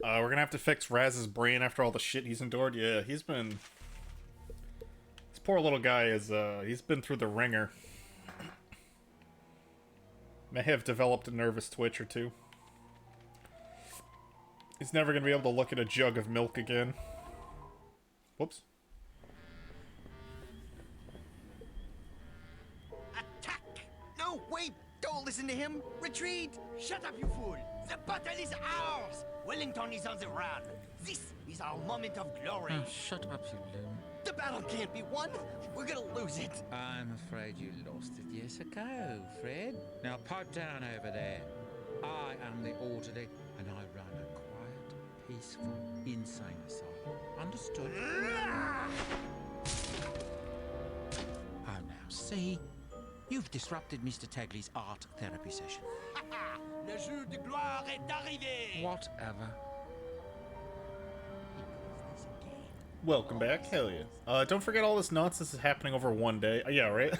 We're gonna have to fix Raz's brain after all the shit he's endured. Yeah, he's been... This poor little guy is, he's been through the ringer. May have developed a nervous twitch or two. He's never gonna be able to look at a jug of milk again. Whoops. Attack! No, wait! Don't listen to him! Retreat! Shut up, you fool! The battle is ours! Wellington is on the run! This is our moment of glory! Oh, shut up, you loon. The battle can't be won! We're gonna lose it! I'm afraid you lost it years ago, Fred. Now pipe down over there. I am the orderly, and I run a quiet, peaceful, insane asylum. Understood? Oh, now, see? You've disrupted Mr. Tagley's art therapy session. Le jour de gloire est arrivé! Whatever. Welcome back. Hell yeah. Don't forget all this nonsense is happening over one day. Yeah, right?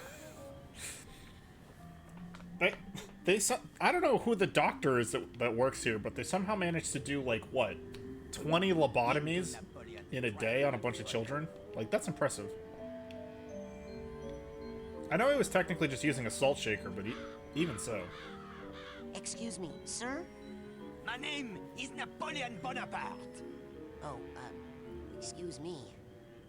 I don't know who the doctor is that works here, but they somehow managed to do, like, what? 20 lobotomies in a day on a bunch of children? Like, that's impressive. I know he was technically just using a salt shaker, but even so. Excuse me, sir? My name is Napoleon Bonaparte! Oh, excuse me.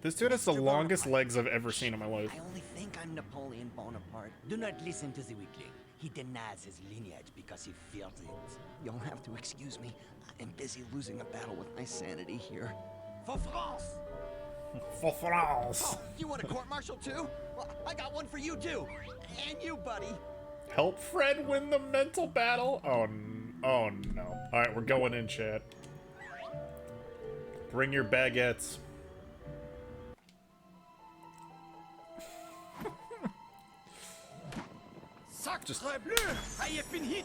This dude has the longest legs I've ever seen in my life. I only think I'm Napoleon Bonaparte. Do not listen to the weakling. He denies his lineage because he fears it. You'll have to excuse me. I'm busy losing a battle with my sanity here. For France! For France! Oh, you want a court-martial too? Well, I got one for you too! And you, buddy! Help Fred win the mental battle? Oh no. Alright, we're going in, chat. Bring your baguettes. Sacre bleu! I have been hit!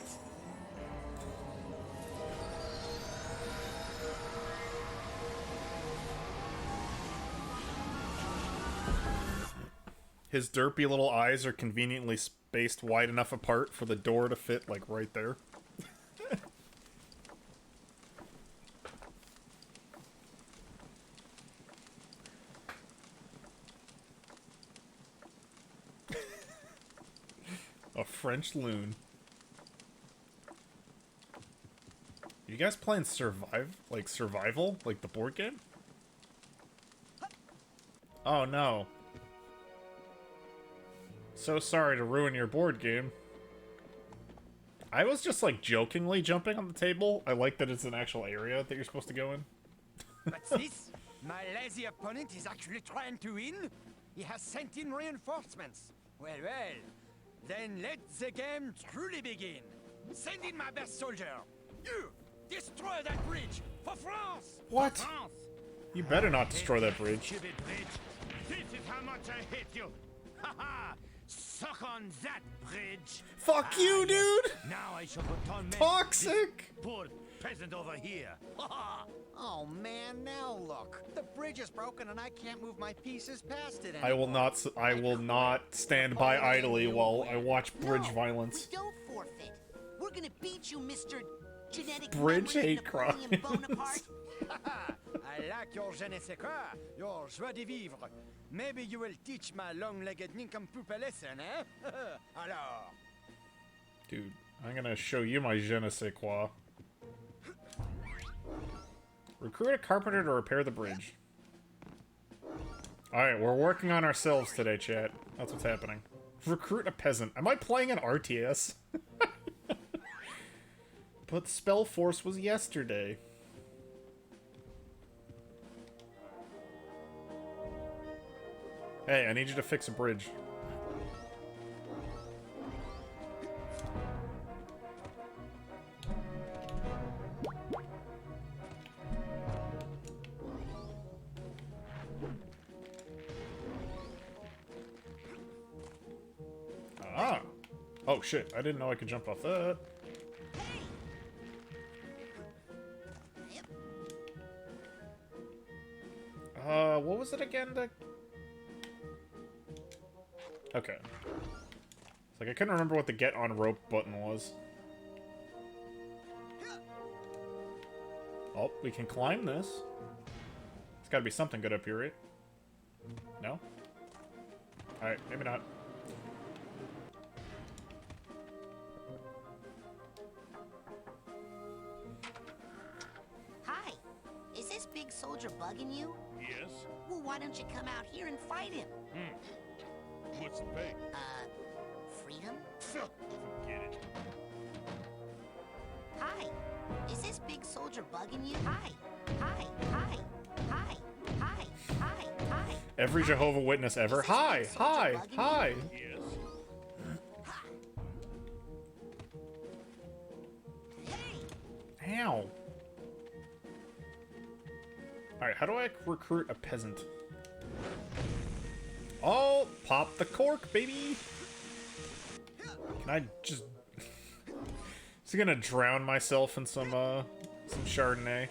His derpy little eyes are conveniently spaced wide enough apart for the door to fit, like, right there. A French loon. You guys playing survival? Like the board game? Oh no. So sorry to ruin your board game. I was just like jokingly jumping on the table. I like that it's an actual area that you're supposed to go in. What's this? My lazy opponent is actually trying to win? He has sent in reinforcements. Well, then let the game truly begin. Send in my best soldier. You, destroy that bridge for France! What? For France. You better not destroy that bridge. Stupid bridge. This is how much I hate you. Haha! Suck on that bridge. Fuck you, dude! Now I shall return Toxic! this poor peasant over here. Oh man, now look. The bridge is broken and I can't move my pieces past it anymore. I will not stand by idly while I watch bridge violence. We don't forfeit. We're gonna beat you, Mr. Genetic Bridge Memory hate Napoleon crimes. Bonaparte. I like your je ne sais quoi, your joie de vivre. Maybe you will teach my long-legged nincompoop a lesson, eh? Alors. Dude, I'm gonna show you my je ne sais quoi. Recruit a carpenter to repair the bridge. Alright, we're working on ourselves today, chat. That's what's happening. Recruit a peasant. Am I playing an RTS? But Spell Force was yesterday. Hey, I need you to fix a bridge. Ah! Oh shit, I didn't know I could jump off that. What was it again? Okay. It's like I couldn't remember what the get on rope button was. Oh, we can climb this. It's gotta be something good up here, right? No? Alright, maybe not. Hi. Is this big soldier bugging you? Yes? Well, why don't you come out here and fight him? What's the pay? Freedom? Forget it. Hi. Is this big soldier bugging you? Hi. Hi. Hi. Hi. Hi. Hi. Hi. Every Jehovah Witness ever. Hi! Hi! Hi! Yes? Ow. Alright, how do I recruit a peasant? Oh, pop the cork, baby! Can I just... Is he gonna drown myself in some Chardonnay?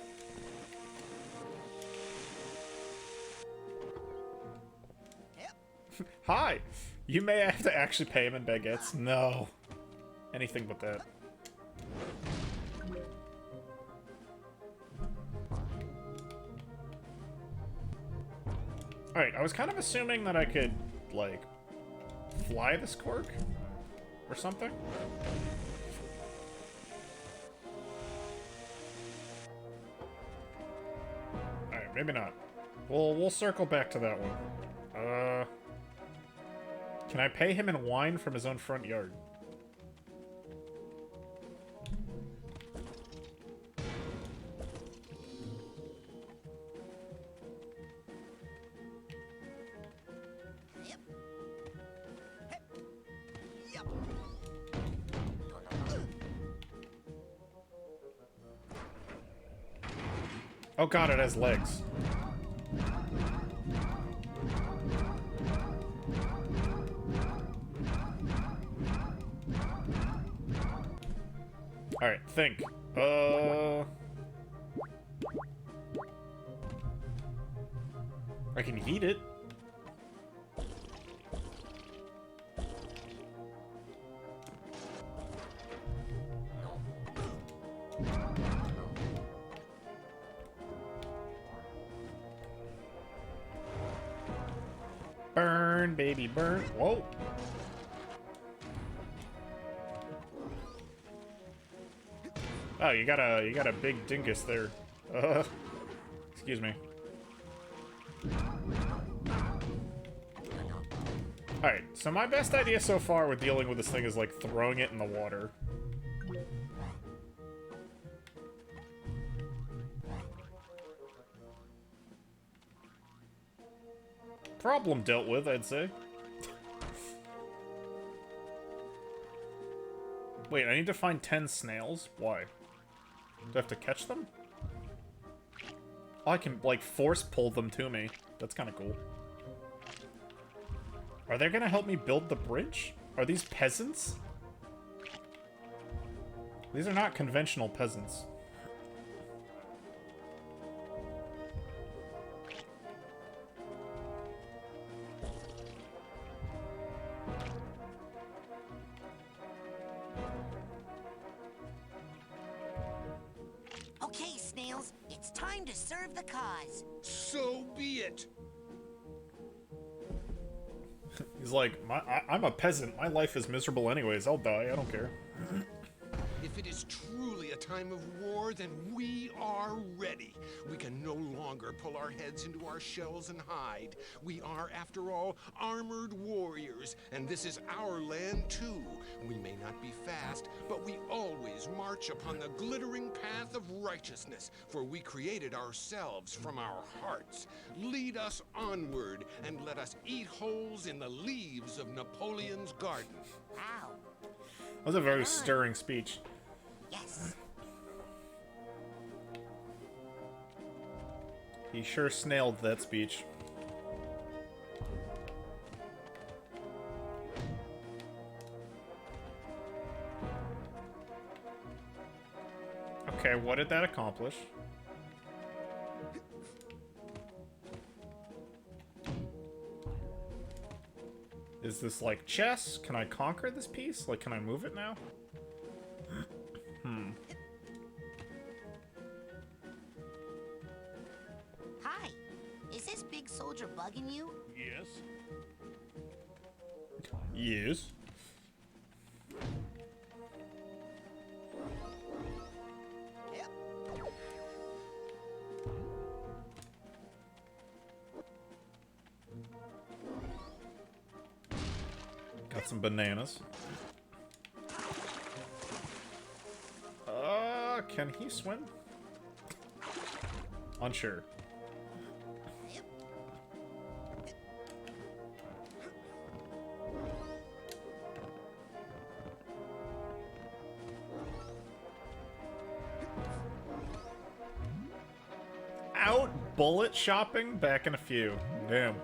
Hi! You may have to actually pay him in baguettes. No. Anything but that. Alright, I was kind of assuming that I could, like, fly this cork? Or something? Alright, maybe not. We'll circle back to that one. Can I pay him in wine from his own front yard? Oh god, it has legs. Alright, think. I can heat it. Burn, baby, burn. Whoa. Oh, you got a big dingus there. Excuse me. Alright, so my best idea so far with dealing with this thing is, like, throwing it in the water. Problem dealt with, I'd say. Wait, I need to find 10 snails? Why? Do I have to catch them? Oh, I can, like, force pull them to me. That's kind of cool. Are they gonna help me build the bridge? Are these peasants? These are not conventional peasants. Okay, snails, it's time to serve the cause. So be it. He's like, I'm a peasant. My life is miserable anyways. I'll die. I don't care. If it is truly a time of war, then we are ready. We can no longer pull our heads into our shells and hide. We are, after all, armored warriors, and this is our land too. We may not be fast, but we always march upon the glittering path of righteousness, for we created ourselves from our hearts. Lead us onward, and let us eat holes in the leaves of Napoleon's garden. Ow. That was a very stirring speech. Yes. He sure snailed that speech. Okay, what did that accomplish? Is this like chess? Can I conquer this piece? Like, can I move it now? Hi. Is this big soldier bugging you? Yes. Yes. Got some bananas. Can he swim? Unsure. Out bullet shopping? Back in a few. Damn.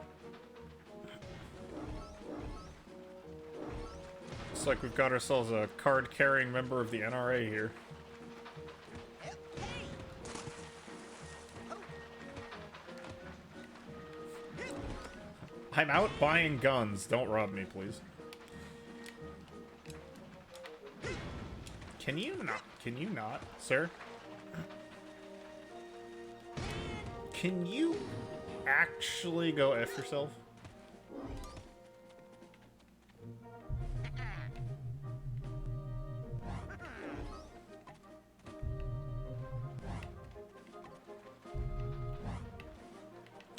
Looks like we've got ourselves a card-carrying member of the NRA here. I'm out buying guns. Don't rob me, please. Can you not? Can you not, sir? Can you actually go F yourself?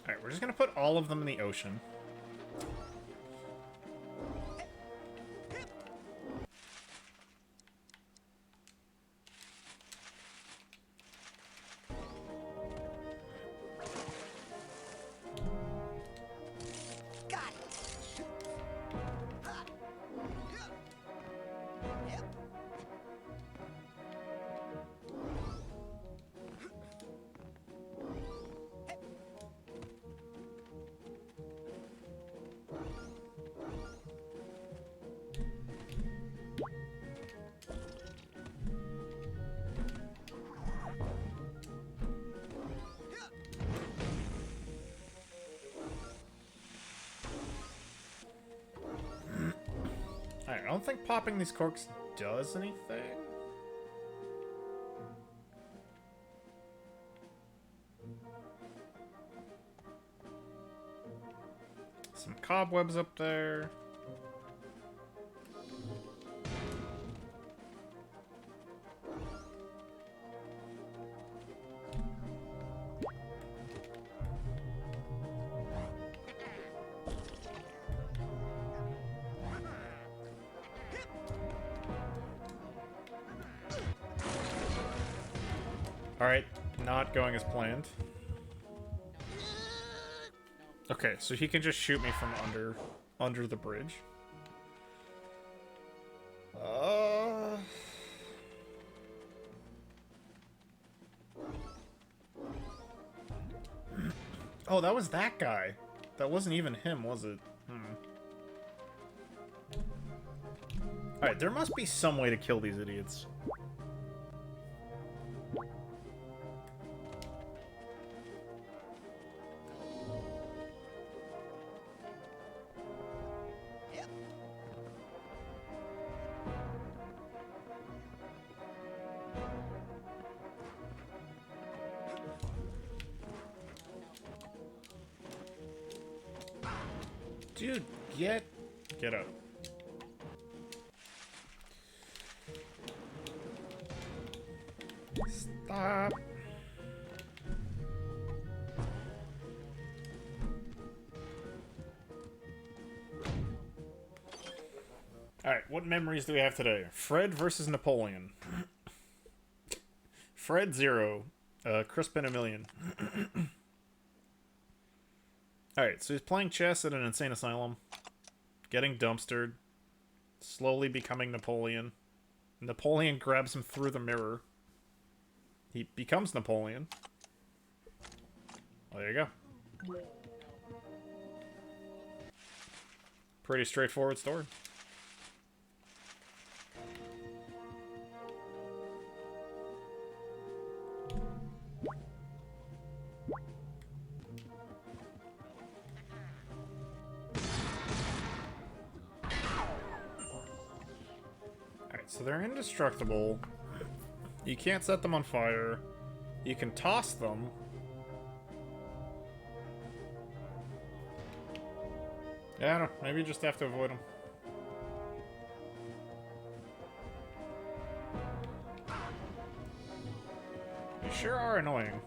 Alright, we're just gonna put all of them in the ocean. Alright, I don't think popping these corks does anything. Some cobwebs up there. Alright, not going as planned. Okay, so he can just shoot me from under the bridge. Oh, that was that guy. That wasn't even him, was it? Alright, there must be some way to kill these idiots. Dude, get up. Stop. Alright, what memories do we have today? Fred versus Napoleon. Fred 0. Crispin 1,000,000. Alright, so he's playing chess at an insane asylum. Getting dumpstered. Slowly becoming Napoleon. Napoleon grabs him through the mirror. He becomes Napoleon. Well, there you go. Pretty straightforward story. So they're indestructible. You can't set them on fire. You can toss them. Yeah, I don't know. Maybe you just have to avoid them. They sure are annoying.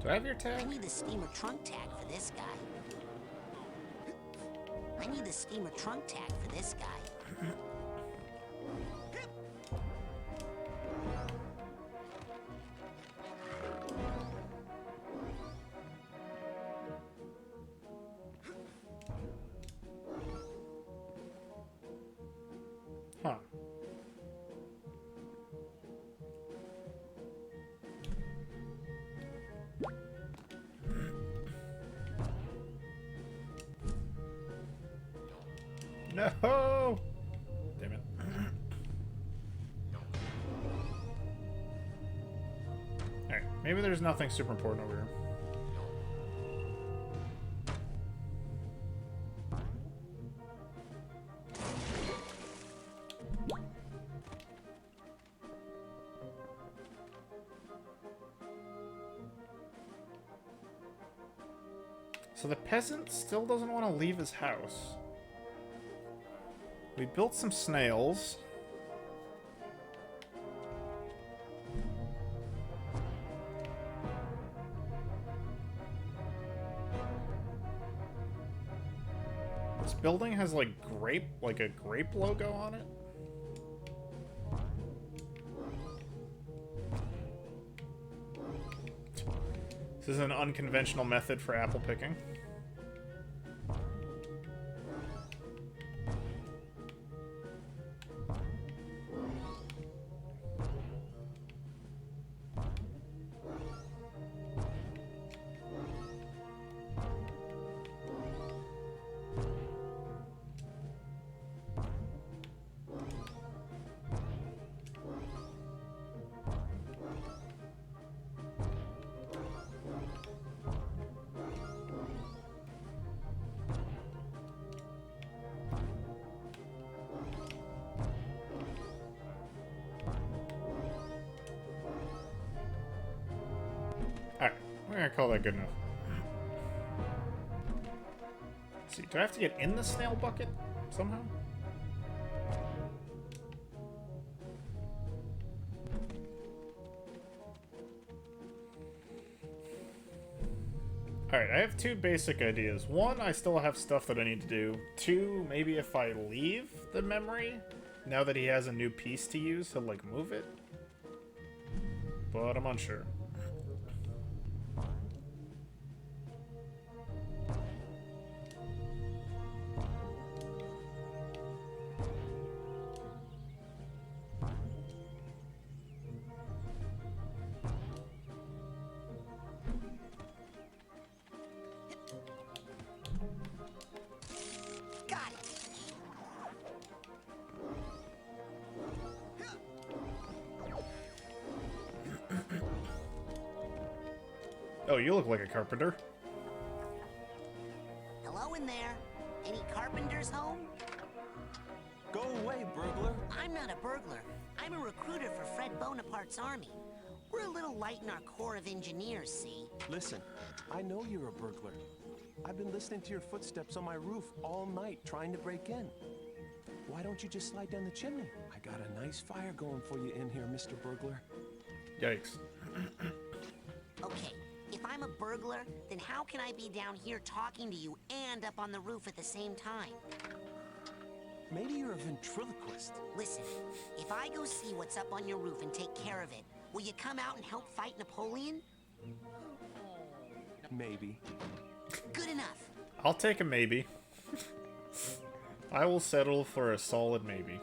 Do I have your tag? I need the steamer trunk tag for this guy. I need the steamer trunk tag for this guy. Huh. No! Damn it. Alright, maybe there's nothing super important over here. So the peasant still doesn't want to leave his house. We built some snails. This building has like a grape logo on it. This is an unconventional method for apple picking. Alright, we're gonna call that good enough. Let's see, do I have to get in the snail bucket somehow? Alright, I have two basic ideas. One, I still have stuff that I need to do. Two, maybe if I leave the memory, now that he has a new piece to use, he'll, like, move it. But I'm unsure. Got it. Oh, you look like a carpenter. Hello in there. Any carpenters home? Go away, burglar. I'm not a burglar. I'm a recruiter for Fred Bonaparte's army. We're a little light in our corps of engineers, see? Listen, I know you're a burglar. I've been listening to your footsteps on my roof all night trying to break in. Why don't you just slide down the chimney? I got a nice fire going for you in here, Mr. Burglar. Yikes. Okay, if I'm a burglar, then how can I be down here talking to you and up on the roof at the same time? Maybe you're a ventriloquist. Listen, if I go see what's up on your roof and take care of it, will you come out and help fight Napoleon? Maybe. Good enough. I'll take a maybe. I will settle for a solid maybe.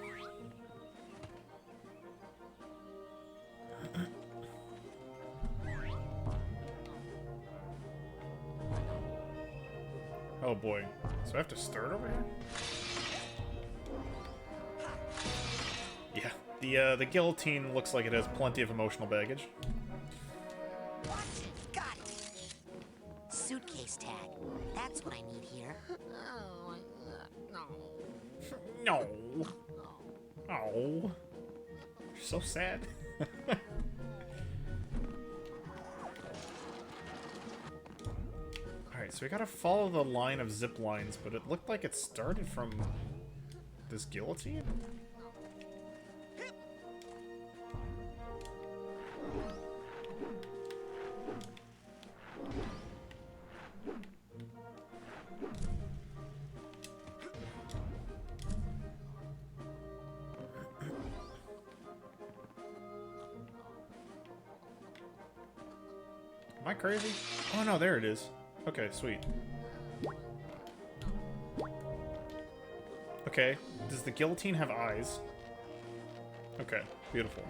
Oh boy. So I have to start over here? Yeah, the guillotine looks like it has plenty of emotional baggage. Watch it. Got it. Suitcase tag. That's what I need here. No. Oh. You're so sad. Alright, so we gotta follow the line of zip lines, but it looked like it started from this guillotine? Am I crazy? Oh no, there it is. Okay, sweet. Okay, does the guillotine have eyes? Okay, beautiful.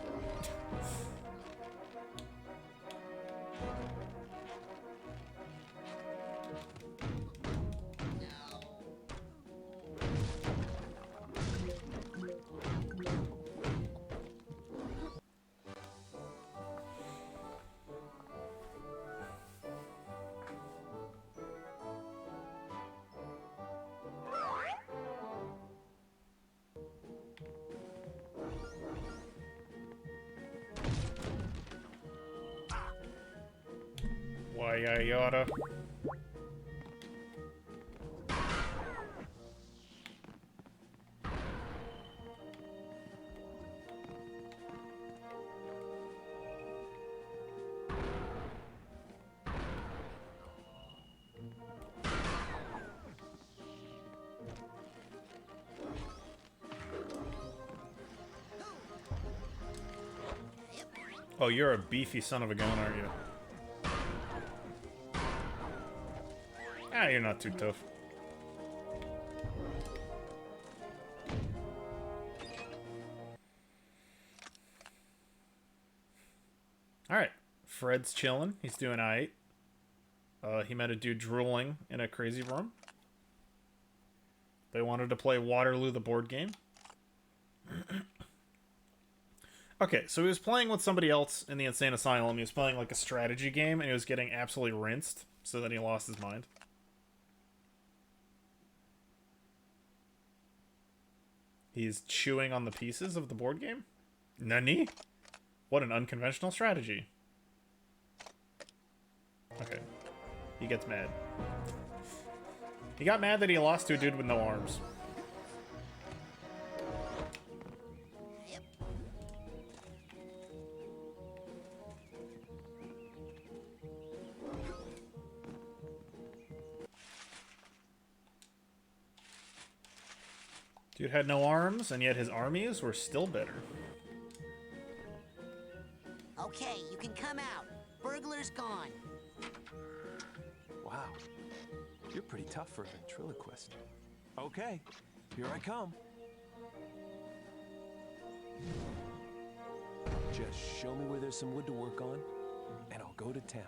Why I oughta. Oh, you're a beefy son of a gun, aren't you? Ah, you're not too tough. Alright. Fred's chilling. He's doing alright. He met a dude drooling in a crazy room. They wanted to play Waterloo the board game. Okay, so he was playing with somebody else in the insane asylum. He was playing like a strategy game, and he was getting absolutely rinsed, so then he lost his mind. He's chewing on the pieces of the board game? Nani? What an unconventional strategy. Okay. He gets mad. He got mad that he lost to a dude with no arms. Dude had no arms, and yet his armies were still better. Okay, you can come out. Burglar's gone. Wow. You're pretty tough for a ventriloquist. Okay, here I come. Just show me where there's some wood to work on, and I'll go to town.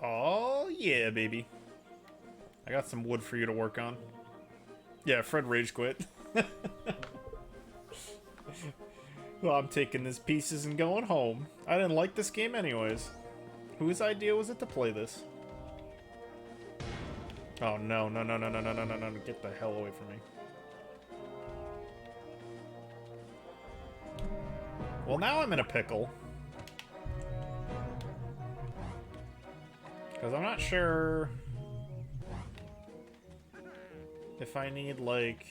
Oh, yeah, baby. I got some wood for you to work on. Yeah, Fred rage quit. Well, I'm taking these pieces and going home. I didn't like this game anyways. Whose idea was it to play this? Oh, no, no, no, no, no, no, no, no, no, get the hell away from me. Well, now I'm in a pickle. Because I'm not sure if I need, like...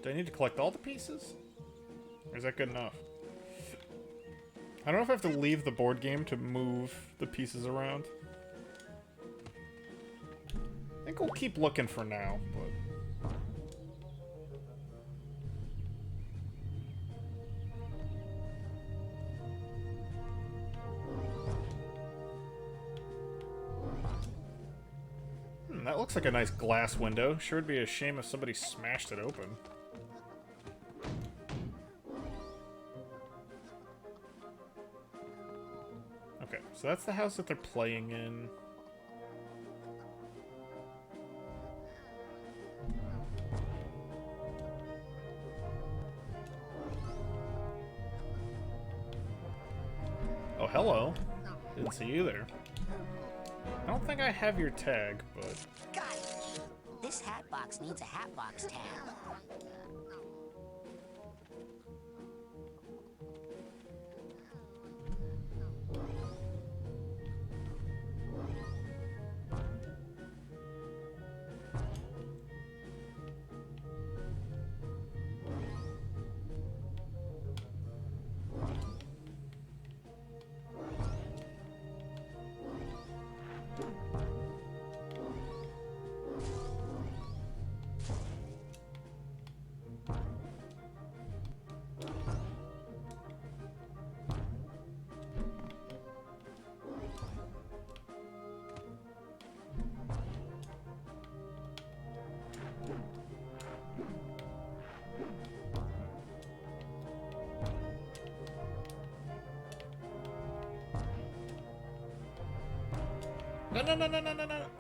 Do I need to collect all the pieces? Or is that good enough? I don't know if I have to leave the board game to move the pieces around. I think we'll keep looking for now, but... that looks like a nice glass window. Sure would be a shame if somebody smashed it open. Okay, so that's the house that they're playing in. Oh, hello. Didn't see you there. I don't think I have your tag, but... Got it! This hat box needs a hat box tag. No.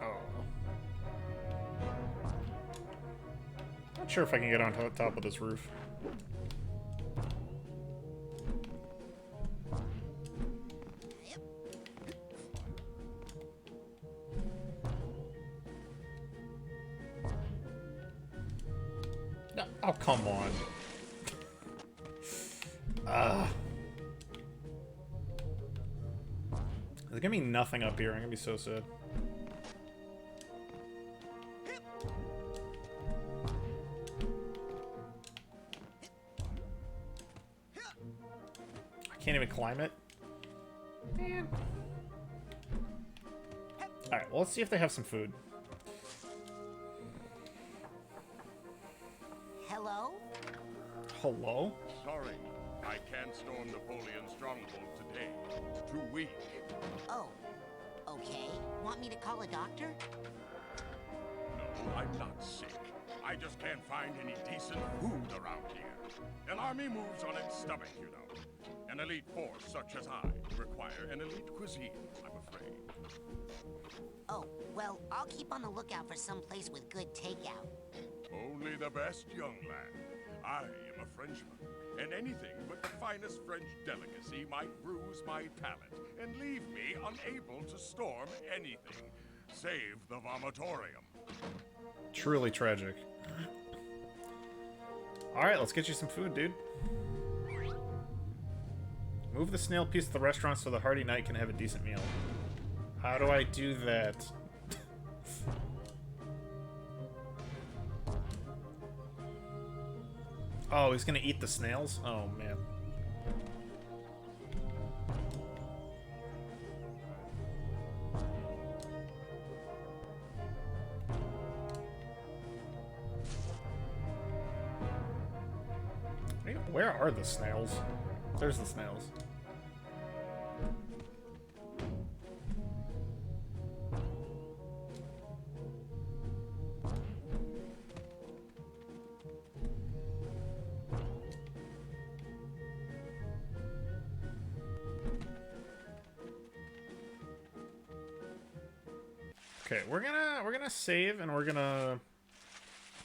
Oh. Not sure if I can get on top of this roof. No. Oh, come on. There's gonna be nothing up here. I'm gonna be so sad. I can't even climb it. Man. Alright, well, let's see if they have some food. Hello? Hello? Sorry, I can't storm Napoleon's stronghold today. It's too weak. Oh, okay. Want me to call a doctor? No, I'm not sick. I just can't find any decent food around here. An army moves on its stomach, you know. An elite force such as I require an elite cuisine, I'm afraid. Oh, well, I'll keep on the lookout for some place with good takeout. Only the best, young lad. I am a Frenchman, and anything but the finest French delicacy might bruise my palate and leave me unable to storm anything, save the vomitorium. Truly tragic. Alright, let's get you some food, dude. Move the snail piece to the restaurant so the hardy knight can have a decent meal. How do I do that? Oh, he's gonna eat the snails? Oh, man. Where are the snails? There's the snails. Okay, we're gonna save, and I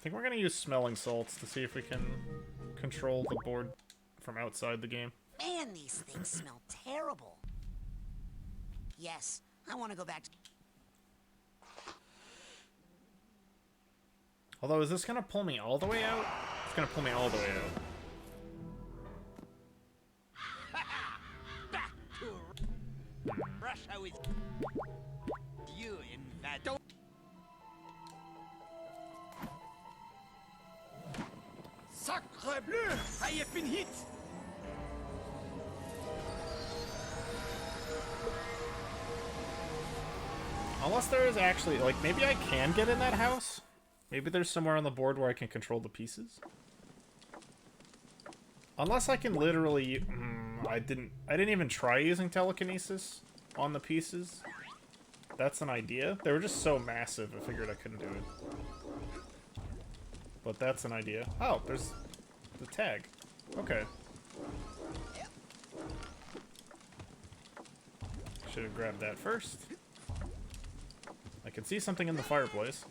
think we're gonna use smelling salts to see if we can control the board from outside the game. Man, these things smell terrible. Yes, I want to go back to... Although, is this gonna pull me all the way out? It's gonna pull me all the way out. Back to Russia with you in that. Sacre bleu! I have been hit! Unless there is actually, like, maybe I can get in that house? Maybe there's somewhere on the board where I can control the pieces? Unless I can literally... I didn't even try using telekinesis on the pieces. That's an idea. They were just so massive, I figured I couldn't do it. But that's an idea. Oh, there's the tag. Okay. Should have grabbed that first. I can see something in the fireplace.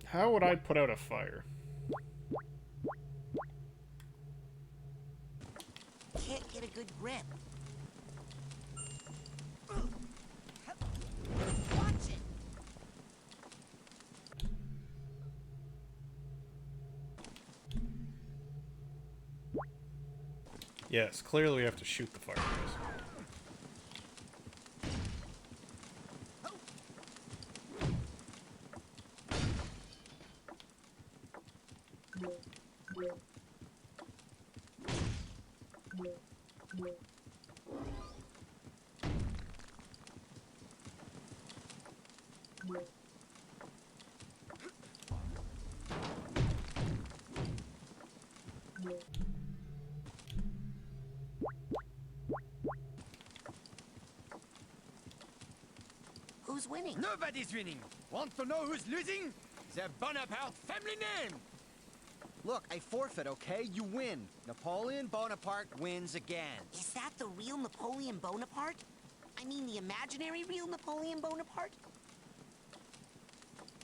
How would I put out a fire? Can't get a good grip. Watch it. Yes, clearly we have to shoot the fireplace. Who's winning? Nobody's winning. Want to know who's losing? The Bonaparte family name. Look, I forfeit, okay? You win. Napoleon Bonaparte wins again. Is that the real Napoleon Bonaparte? I mean the imaginary real Napoleon Bonaparte?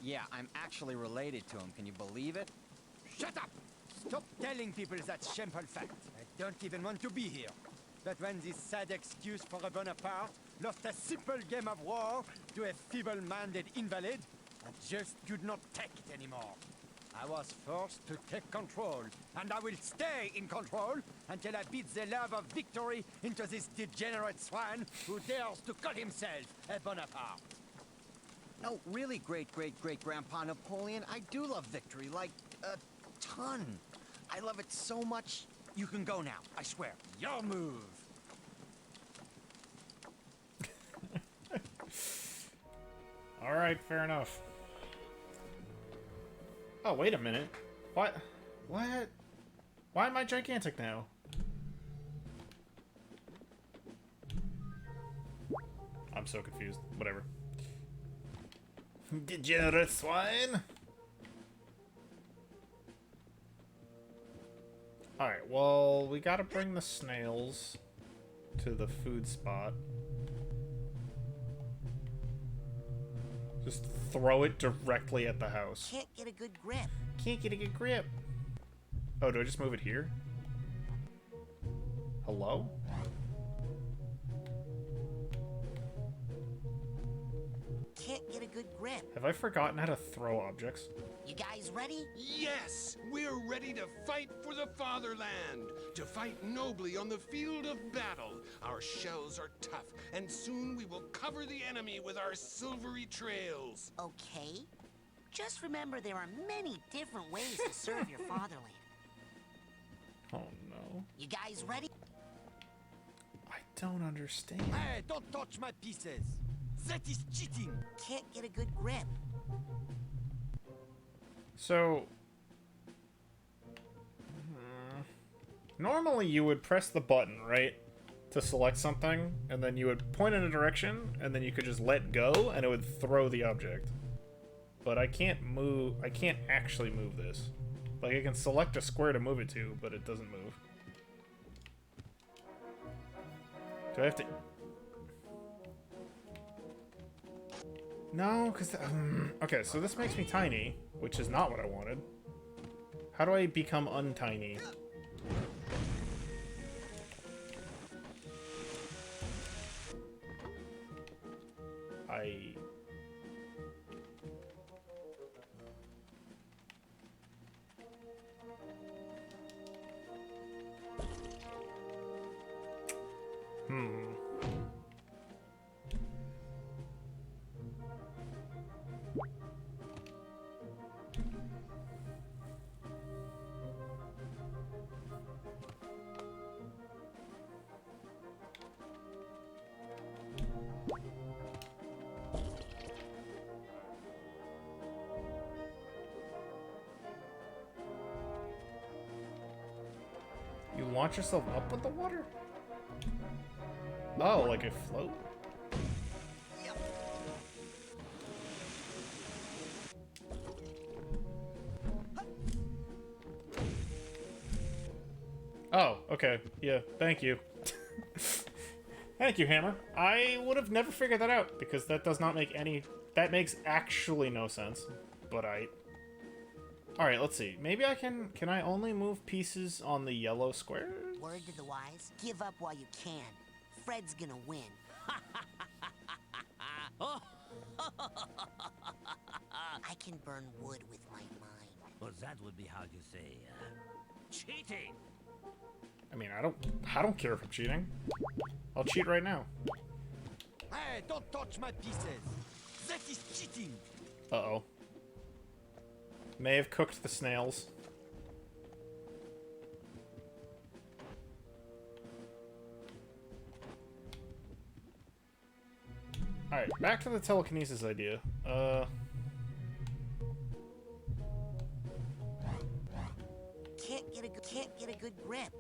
Yeah, I'm actually related to him. Can you believe it? Shut up! Stop telling people that shameful fact. I don't even want to be here. But when this sad excuse for a Bonaparte lost a simple game of war to a feeble-minded invalid, I just could not take it anymore. I was forced to take control, and I will stay in control until I beat the love of victory into this degenerate swine who dares to call himself a Bonaparte. No, really, great-great-great-grandpa Napoleon, I do love victory, like, a ton. I love it so much. You can go now, I swear. Your move. Alright, fair enough. Oh, wait a minute. What? What? Why am I gigantic now? I'm so confused. Whatever. Degenerate swine! Alright, well, we gotta bring the snails to the food spot. Just throw it directly at the house. Can't get a good grip. Can't get a good grip. Oh, do I just move it here? Hello? Can't get a good grip. Have I forgotten how to throw objects? You guys ready? Yes, we're ready to fight for the fatherland, to fight nobly on the field of battle. Our shells are tough, and soon we will cover the enemy with our silvery trails. Okay. Just remember there are many different ways to serve your fatherland. Oh no. You guys ready? I don't understand. Hey, don't touch my pieces. That is cheating. Can't get a good grip. So... normally you would press the button, right? To select something, and then you would point in a direction, and then you could just let go, and it would throw the object. But I can't move... I can't actually move this. Like, I can select a square to move it to, but it doesn't move. Do I have to... No, because... okay, so this makes me tiny, which is not what I wanted. How do I become untiny? launch yourself up with the water? Oh, like a float? Oh, okay. Yeah, thank you. Thank you, Hammer. I would have never figured that out, because that does not make any... That makes actually no sense. But Alright, let's see. Maybe I can... Can I only move pieces on the yellow squares? Word to the wise, give up while you can. Fred's gonna win. I can burn wood with my mind. Well, that would be how you say, cheating. I mean, I don't care if I'm cheating. I'll cheat right now. Hey, don't touch my pieces. That is cheating. Uh-oh. May have cooked the snails. Alright, back to the telekinesis idea. Can't get a good grip.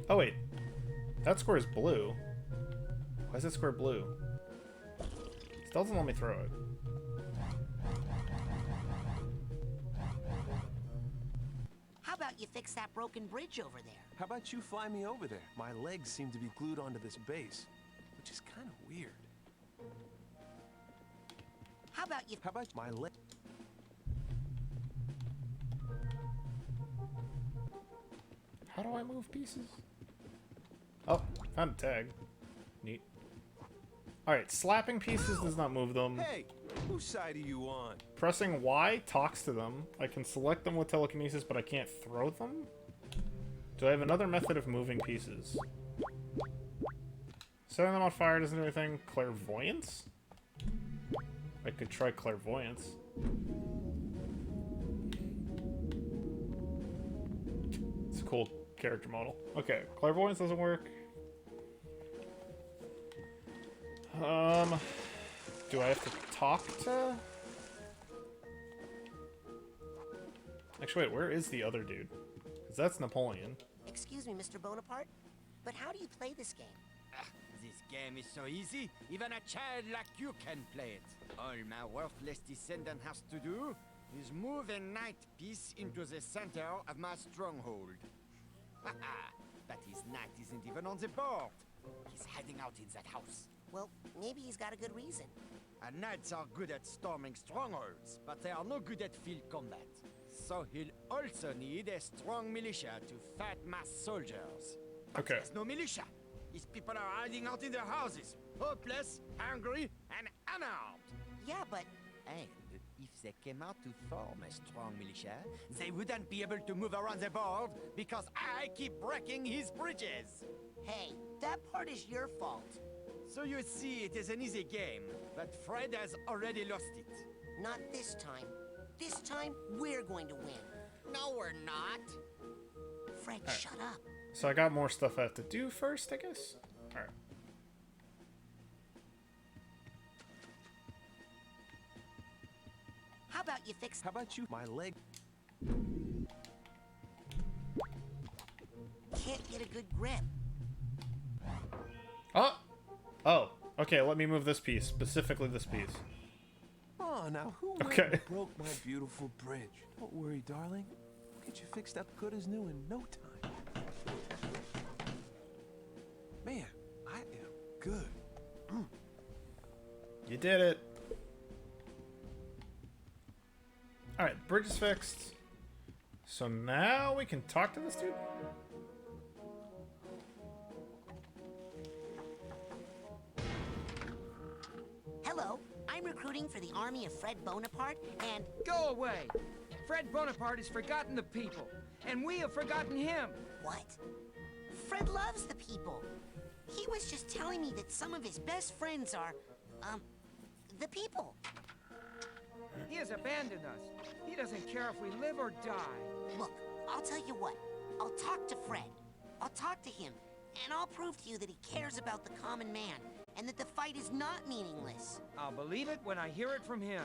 Oh wait. That square is blue. Why is that square blue? Still doesn't let me throw it. How about you fix that broken bridge over there? How about you fly me over there? My legs seem to be glued onto this base, which is kind of weird. How about my leg? How do I move pieces? Oh, found a tag. Neat. Alright, slapping pieces does not move them. Hey, whose side are you on? Pressing Y talks to them. I can select them with telekinesis, but I can't throw them? Do I have another method of moving pieces? Setting them on fire doesn't do anything. Clairvoyance? I could try clairvoyance. It's a cool character model. Okay, clairvoyance doesn't work. Do I have to talk to... Actually, wait, where is the other dude? Because that's Napoleon. Excuse me, Mr. Bonaparte, but how do you play this game? This game is so easy, even a child like you can play it. All my worthless descendant has to do is move a knight piece into the center of my stronghold. But his knight isn't even on the board. He's hiding out in that house. Well, maybe he's got a good reason. Knights are good at storming strongholds, but they are no good at field combat. So he'll also need a strong militia to fight my soldiers. But Okay. there's no militia. His people are hiding out in their houses, hopeless, hungry, and unarmed. Yeah, but... And if they came out to form a strong militia, they wouldn't be able to move around the board because I keep breaking his bridges. Hey, that part is your fault. So you see, it is an easy game, but Fred has already lost it. Not this time. This time, we're going to win. No, we're not. Fred, Right. shut up. So I got more stuff I have to do first, I guess? Alright. How about you fix... How about you? My leg. Can't get a good grip. Oh! Oh, okay, let me move this piece. Specifically this piece. Oh, now who went Okay. and broke my beautiful bridge? Don't worry, darling. We'll get you fixed up good as new in no time. Man, I am good. You did it. Alright, bridge is fixed. So now we can talk to this dude? Hello, I'm recruiting for the army of Fred Bonaparte, and... Go away! Fred Bonaparte has forgotten the people, and we have forgotten him. What? Fred loves the people. He was just telling me that some of his best friends are, the people. He has abandoned us. He doesn't care if we live or die. Look, I'll tell you what. I'll talk to Fred. I'll talk to him, and I'll prove to you that he cares about the common man, and that the fight is not meaningless. I'll believe it when I hear it from him.